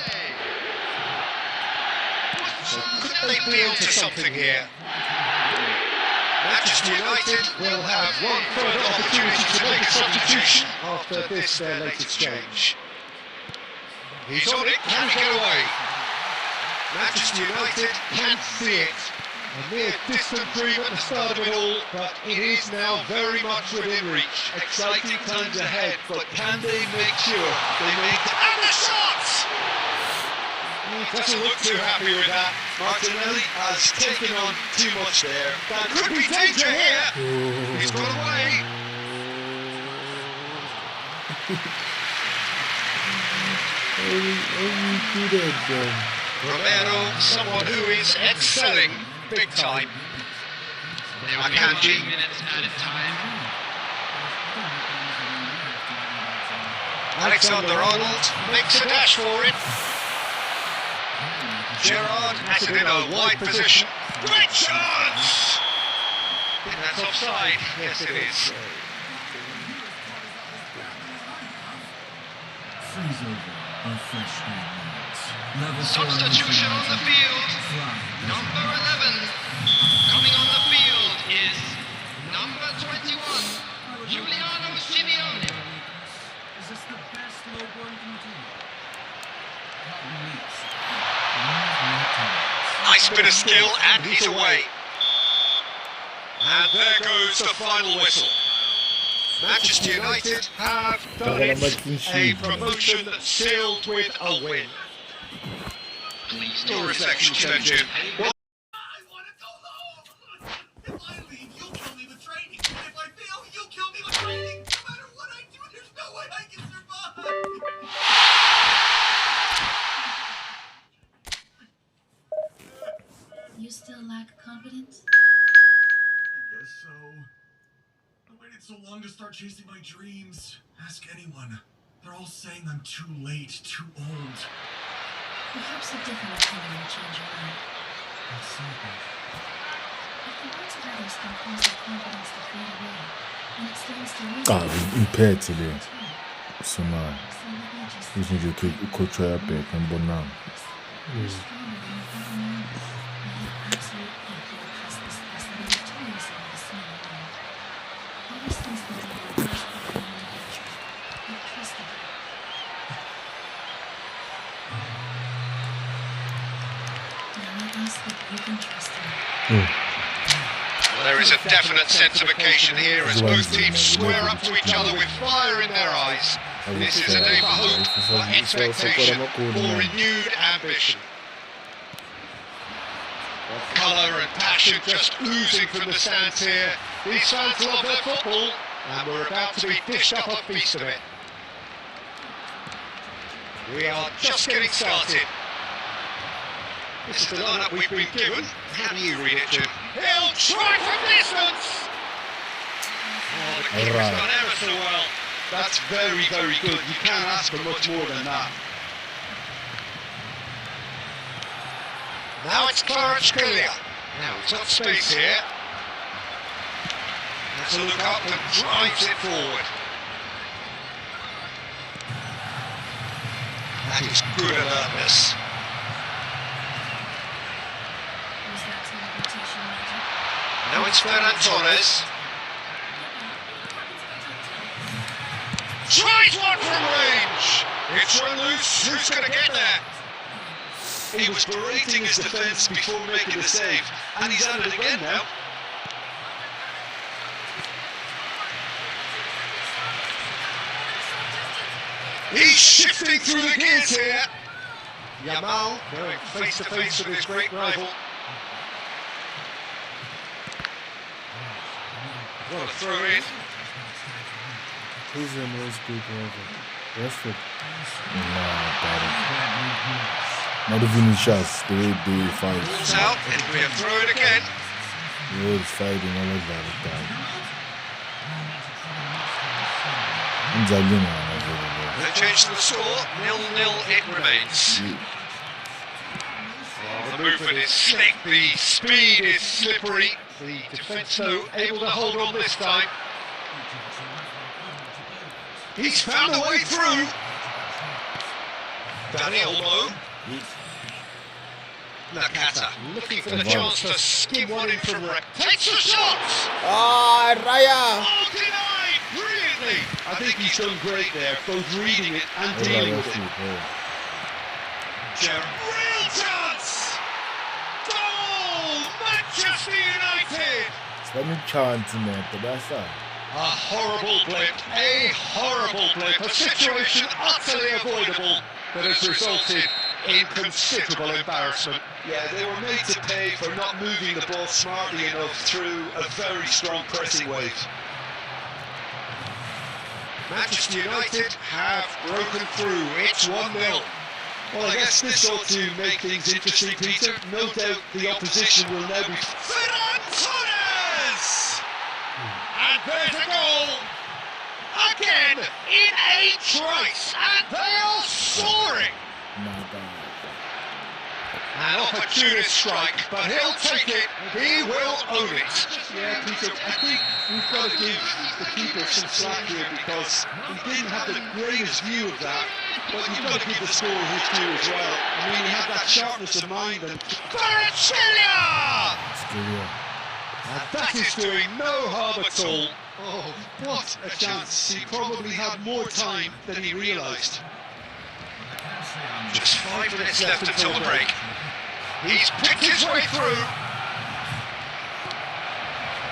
So could they be onto something here? Manchester United will have one further opportunity to make a substitution. after this their late exchange. He's on it, can he get away? Manchester United can see it. A mere distant dream at the start of it all, but it is now very much within reach. Exciting times ahead, but can they make sure they make... And the shot! He doesn't look too happy with that. Martinelli has taken on too much there. That could be danger here! He's got away! Romero, someone who is excelling big time. Akanji. Minutes added time. Alexander-Arnold makes a dash for it. Gerrard has it in a wide position. Great chance! I think that's offside. Yes, it is. Substitution on the field. Number 11. Coming on the field is number 21, Giuliano Simeone. Is this the best low one can do? Nice bit of skill, and he's away. And there goes the final whistle. Manchester United have done it. A promotion sealed with a win. Please Your reflections then, Jim. I want to go home! If I leave, you'll kill me with training. And if I fail, you'll kill me with training. No matter what I do, there's no way I can survive. You still lack confidence? I guess so. I waited so long to start chasing my dreams. Ask anyone. They're all saying I'm too late, too old. Perhaps a different opinion will change your mind. That's simple. If the words of others can cause your confidence to fade away, and it stands to reason, Ah, impethe le. Sona. so let me just Isso nje ke ukhotshwa yabheka ngibonanga. you're stronger than you ever knew. I have absolute faith you will pass this test and be victorious over the small world. Ever since the day I first began an adventure, I've trusted you. Now I ask that you can trust me. There is a definite sense of occasion here as both teams square up to each other with fire in their eyes. This is a day for hope, for expectation, for renewed ambition. Colour and passion just oozing from the stands here. These fans love their football, and we're about to be dished up a feast of it. We are just getting started. This is the lineup we've been given. How do you read it, Jim? He'll try from distance! Oh, the keeper's done ever so well. That's very, very good. You can't ask for much more than that. Now it's Kvaratskhelia. Now he's got space here. Has a look up and drives it forward. That is good alertness. Was that teleportation magic? Now it's Ferran Torres. Tries one from range. It's run loose. Who's going to get there? He was berating his defence before making the save, and he's at it again now. He's shifting through the gears here. Yamal going face to face with his great rival. What a throw in. Who's the most people ever? Rashford. Nah, bad. Not even in shots, the way they fight. Ball's out, and we have throw it again. The way it's fighting, all of that. No change to the score, 0-0 it remains. Well, the movement is slick, the speed is slippery. The defence, though, able to hold on this time. He's found a way through. Danny Olmo. Nakata looking for the chance to skim one in from Rek. Takes the shot! Ah, Raya! Oh, denied! Brilliantly! Simeone. I think he's done great there, both reading it and dealing with it. Real chance! Goal! Manchester United! It's not me chanting there, but that's all. A horrible blip, a situation utterly avoidable that has resulted in considerable embarrassment. Yeah, they were made to pay for not moving the ball smartly enough through a very strong pressing wave. Manchester United have broken through. It's 1-0. Well, I guess this ought to make things interesting, Peter. No doubt the opposition will now be... Ferran Torres! And there's a goal! Again, in a trice, and they are soaring! My God. An opportunist strike, but he'll take it, he will own it. Yeah, Peter, I think we've got to give the keeper some slack here because he didn't have the greatest view of that, but you've got to give the scorer his due as well. I mean, he had that sharpness of mind and... Kvaratskhelia! Still, And that is doing no harm at all. Oh, what a chance. He probably had more time than he realised. Just 5 minutes left until the break. He's picked his way through.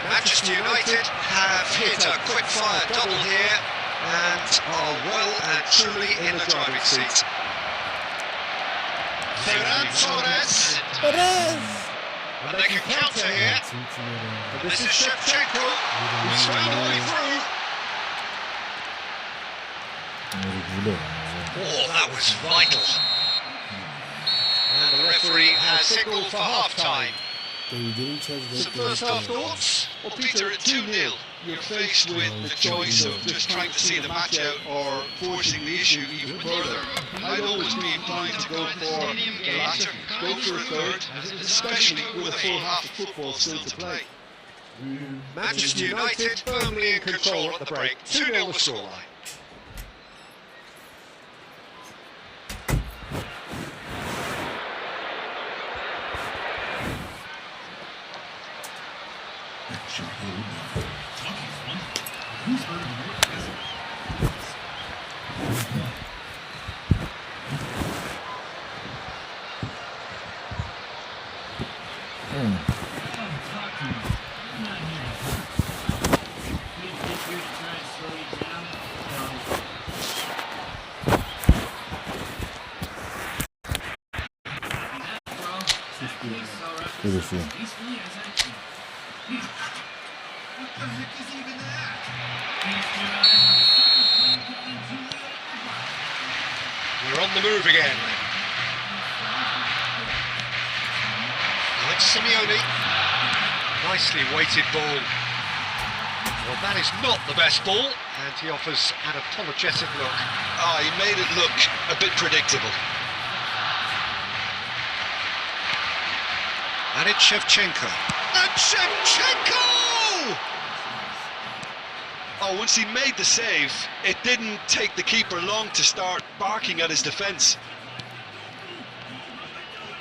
Manchester United have hit a quick-fire double here and are well and truly in the driving seat. Ferran Torres. And they can counter here. And this is Shevchenko, who's found a way through. Oh, that was vital. And the referee has signalled for half-time. Some first half thoughts? Well, Peter, at 2-0, you're faced with the choice of just trying to see the match out or forcing the issue even further. I'd always be inclined to go for the latter, go for a third, especially with a full half of football still to play. Manchester United firmly in control at the break. 2-0 the scoreline. Good to see. What the heck is even that? We're on the move again. Alex Simeone. Nicely weighted ball. Well, that is not the best ball, and he offers an apologetic look. He made it look a bit predictable. And it's Shevchenko. And Shevchenko! Oh, once he made the save, it didn't take the keeper long to start barking at his defence.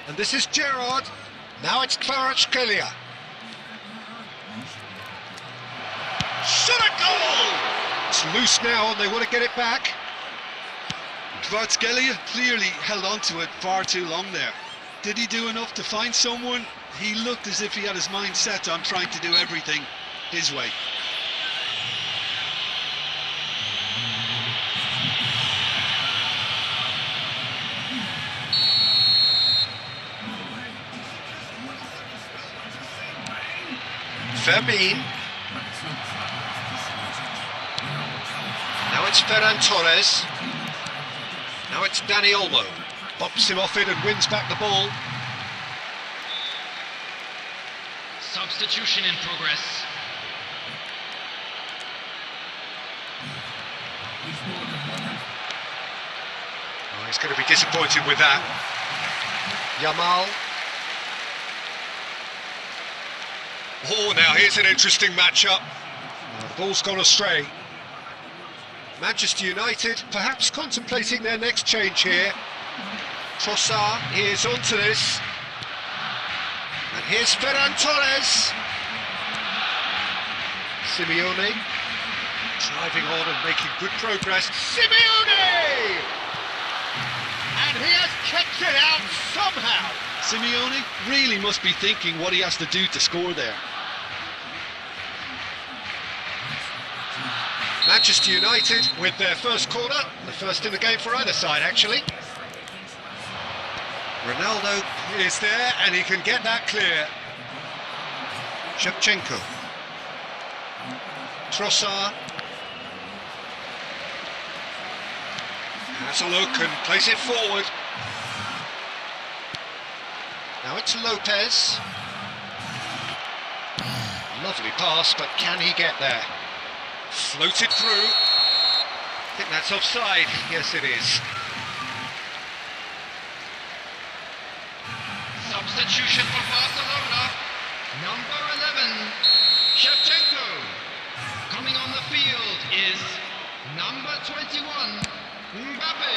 And this is Gerrard. Now it's Kvaratskhelia. Shot a goal! It's loose now and they want to get it back. Kvaratskhelia clearly held on to it far too long there. Did he do enough to find someone? He looked as if he had his mind set on trying to do everything his way. Fermin. Now it's Ferran Torres. Now it's Dani Olmo. Bops him off it and wins back the ball. Substitution in progress. Oh, he's going to be disappointed with that. Yamal. Oh, now here's an interesting matchup. The ball's gone astray. Manchester United perhaps contemplating their next change here. Trossard is onto this. And here's Ferran Torres. Simeone. Driving on and making good progress. Simeone! And he has kept it out somehow. Simeone really must be thinking what he has to do to score there. Manchester United with their first corner, the first in the game for either side actually. Ronaldo is there and he can get that clear. Shevchenko. Trossard. Has a look and plays it forward. Now it's Lopez. Lovely pass, but can he get there? Floated through. I think that's offside. Yes, it is. Substitution for Barcelona. Number 11, Shevchenko. Coming on the field is number 21, Mbappe.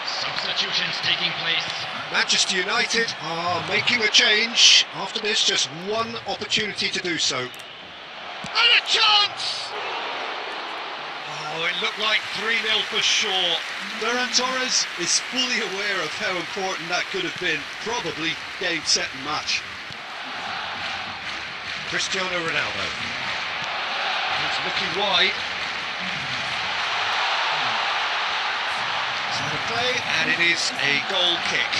Substitutions taking place. Manchester United are making a change. After this, just one opportunity to do so. And a chance! Oh, it looked like 3-0 for sure. Ferran Torres is fully aware of how important that could have been. Probably game, set and match. Cristiano Ronaldo. He's looking wide. Side of play, and it is a goal kick.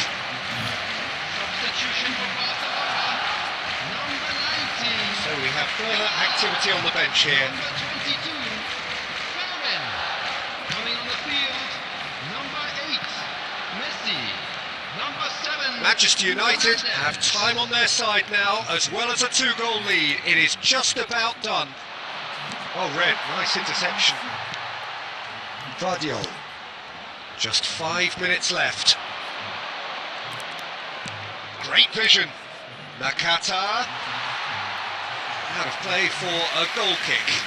Substitution for Barcelona. Number 19. So we have further activity on the bench here. Number 22, Ferran. Coming on the field, number 8, Messi. Number 7. Manchester United have time on their side now, as well as a 2-goal lead. It is just about done. Oh, Red, nice interception. Vardiol. Just 5 minutes left. Great vision. Nakata. Out of play for a goal kick.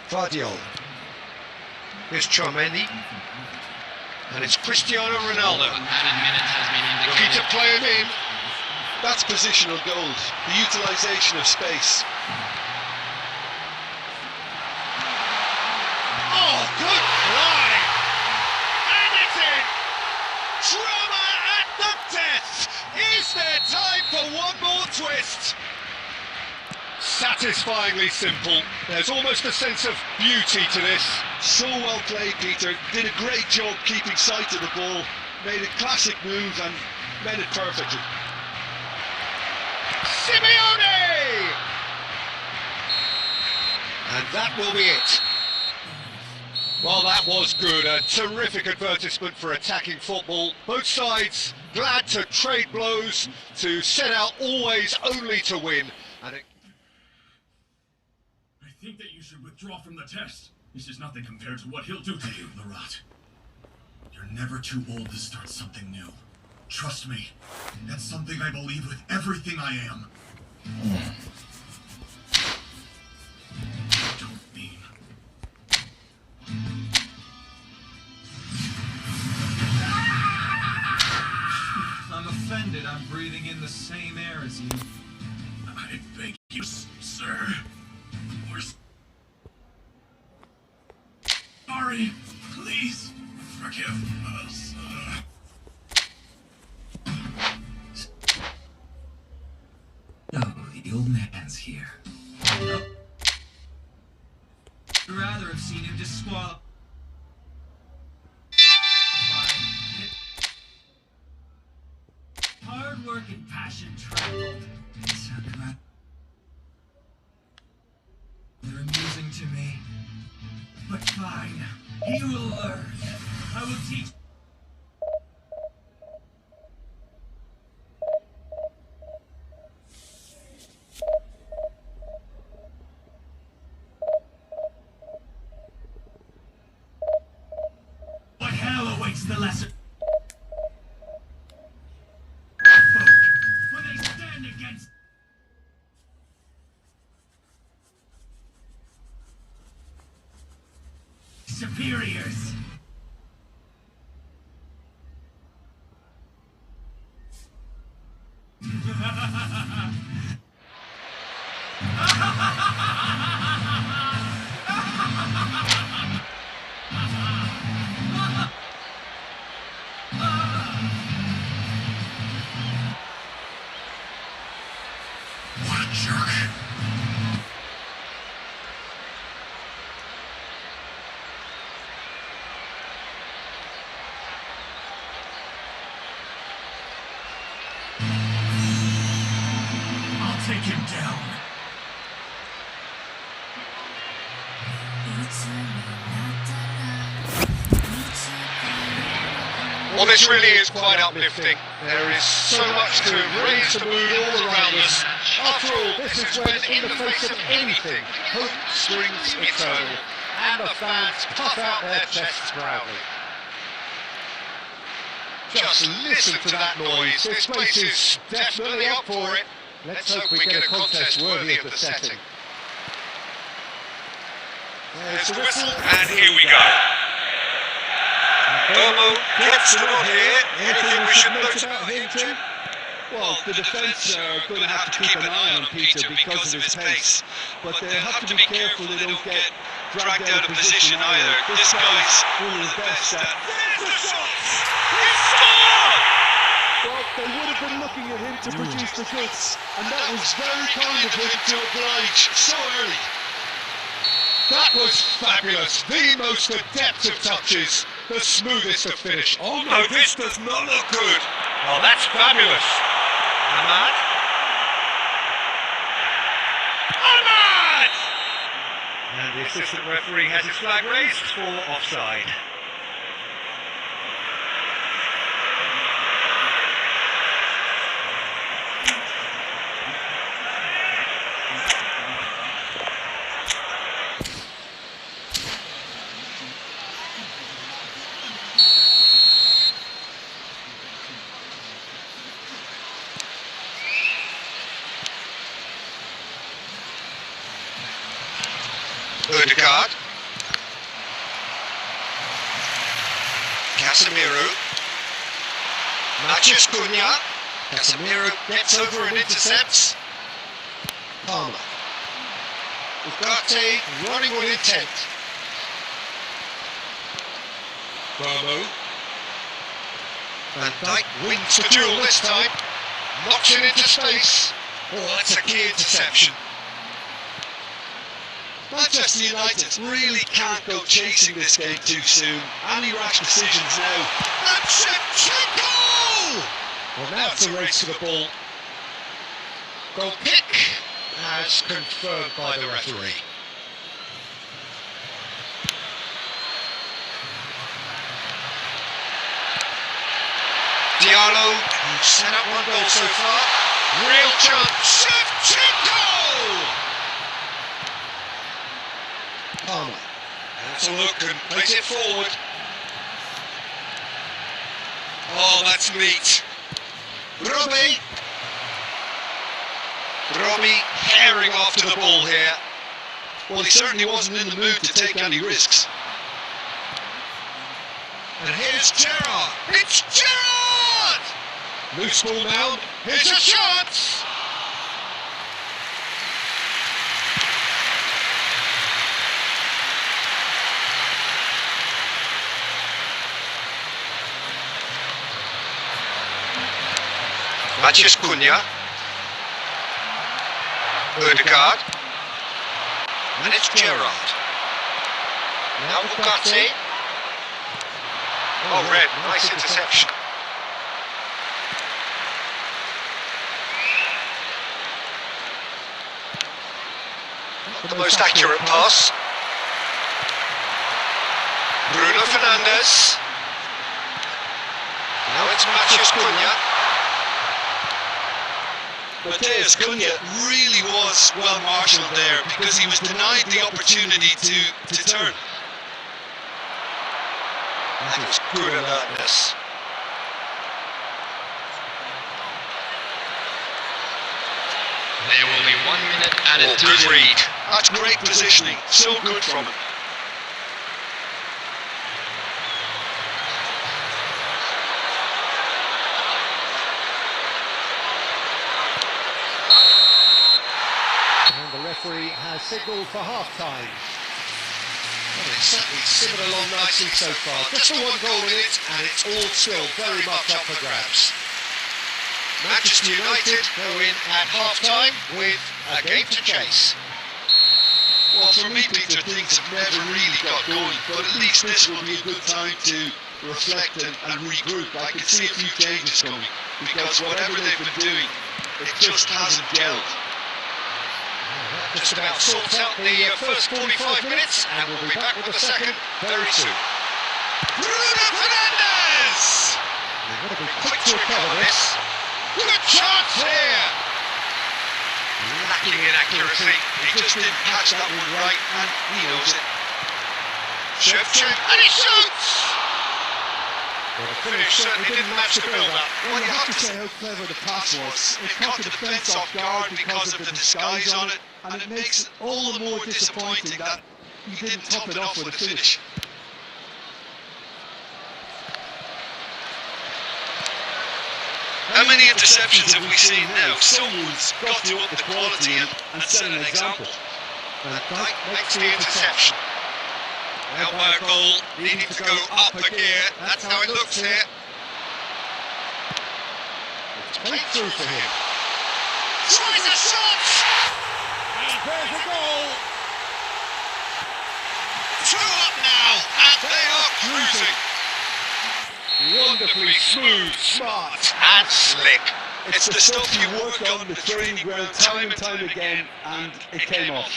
Vardiol. Here's Chouameni. And it's Cristiano Ronaldo. Added minutes has been Looking indicated. to play him in. That's positional gold, the utilisation of space. Oh, good fly! And it's in! Drama at the death! Is there time for one more twist? Satisfyingly simple. There's almost a sense of beauty to this. So well played, Peter. Did a great job keeping sight of the ball. Made a classic move and made it perfectly. Simeone! And that will be it. Well, that was good. A terrific advertisement for attacking football. Both sides glad to trade blows, to set out always only to win. And it... I think that you should withdraw from the test. This is nothing compared to what he'll do to you, Marat. You're never too old to start something new. Trust me, that's something I believe with everything I am. Don't mean. I'm offended I'm breathing in the same air as you. I beg you, sir. We're sorry. Please forgive us. Oh, the old man's here. I'd rather have seen him disqualified. Hard work and passion traveled. They're amusing to me. But fine, he will learn. I will teach. What hell awaits the lesser folk when they stand against superiors. Well, this really is quite uplifting. There is so much to raise the mood all around us. After all, this is when, in the face of anything, hope springs eternal, and the fans puff out their chests proudly. Just listen to that noise. This place is definitely up for it. Let's hope we get a contest worthy of the setting. There's the whistle, and here we go. Burmo gets the nod here. Anything we should note about him, Jim? Well, the defence are going to have to keep an eye on Peter because of his pace, but they have to be careful they don't get dragged out of position either. This guy's one of the best at... There's the shot! He scored! Well, they would have been looking at him to produce the goods, and that was very kind of him to oblige so early. That was fabulous. The most adept of touches. The smoothest of finish. Oh no, this does not look good. Oh, that's fabulous. Ahmad? Ahmad! And the assistant referee has his flag raised for offside. Ødegaard. Casemiro. Matheus Cunha. Casemiro gets over and intercepts. Palmer. Ugarte running with intent. Burmo. Van Dijk wins the duel this time. Knocks it into space. Oh, that's a key interception. Manchester United really can't go chasing this game too soon. Any rash decisions now. That's Shevchenko! Well, now it's a race to the ball. Goal kick as confirmed by the referee. Diallo, who's set up one goal so far. Real chance. Shevchenko! Palmer. Has a look and plays it forward. Oh, that's neat. Robbie. Robbie herring after the ball here. Well, he certainly wasn't in the mood to take any risks. And here's Gerrard. It's Gerrard! Loose ball now. Here's a chance. Matheus Cunha. Ødegaard. And it's Gerrard. Now Ugarte. Oh, red. Nice interception. Not the most accurate pass. Bruno Fernandes. Now it's Matheus Cunha. Matheus Cunha really was well marshalled there because he was denied the opportunity to turn. That was good alertness. There will be 1 minute added Oh, time. good read. That's great positioning. So good from him. And the referee has signalled for half-time. Well, it's certainly simmered along nicely so far. Just the one goal in it, and it's all still very much up for grabs. Manchester United go in at half-time with a game to chase. Well, for me, Peter, things have never really got going, but at least this will be a good time to reflect and regroup. I can see a few changes coming, because whatever they've been doing, it just hasn't gelled. That just about sorts out the first 45 minutes, and we'll be back with the second very soon. Bruno Fernandes! They've got to be quick to recover this. Good chance here! Lacking in accuracy, he just didn't catch that one right, and he knows it. Shevchenko, and he shoots! Well, the finish certainly didn't match the build-up. Well, you have to say how clever the pass was. It caught the defence off guard because of the disguise on it, and it makes it all the more disappointing that he didn't top it off with a finish. How many interceptions have we seen now? Someone's got to up the quality and set an example. And Dyke makes the interception. Now by a goal, needing to go up a gear. That's how it looks here. It's played through for him. Tries a shot! And there's a goal! 2 up now, and they are cruising. Wonderfully smooth, smart, and slick. It's the stuff you work on the training ground time and time again, and it came off.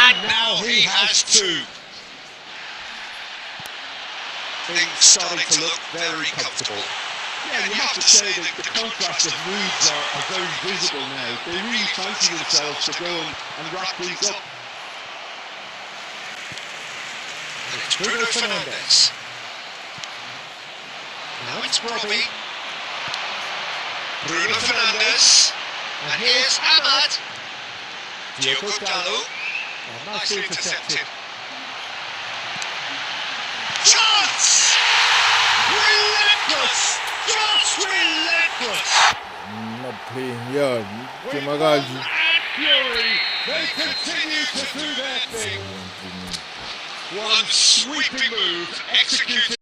And now he has 2. Things starting to look very comfortable. Yeah, and you have to say that the contrast of moods are very visible now. They really fancy themselves to go and wrap things up. It's Bruno Fernandes. Now it's Robbie. Bruno Fernandes. And here's Ahmad. Diogo Dalot. Nicely intercepted. Chance! Relentless! Just relentless! Not playing yard. Kemagaji. And Fury, they continue to do their thing. One sweeping move executed.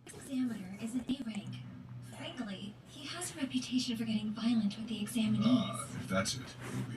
Examiner is an A rank. Frankly, he has a reputation for getting violent with the examinees. If that's it, we'll be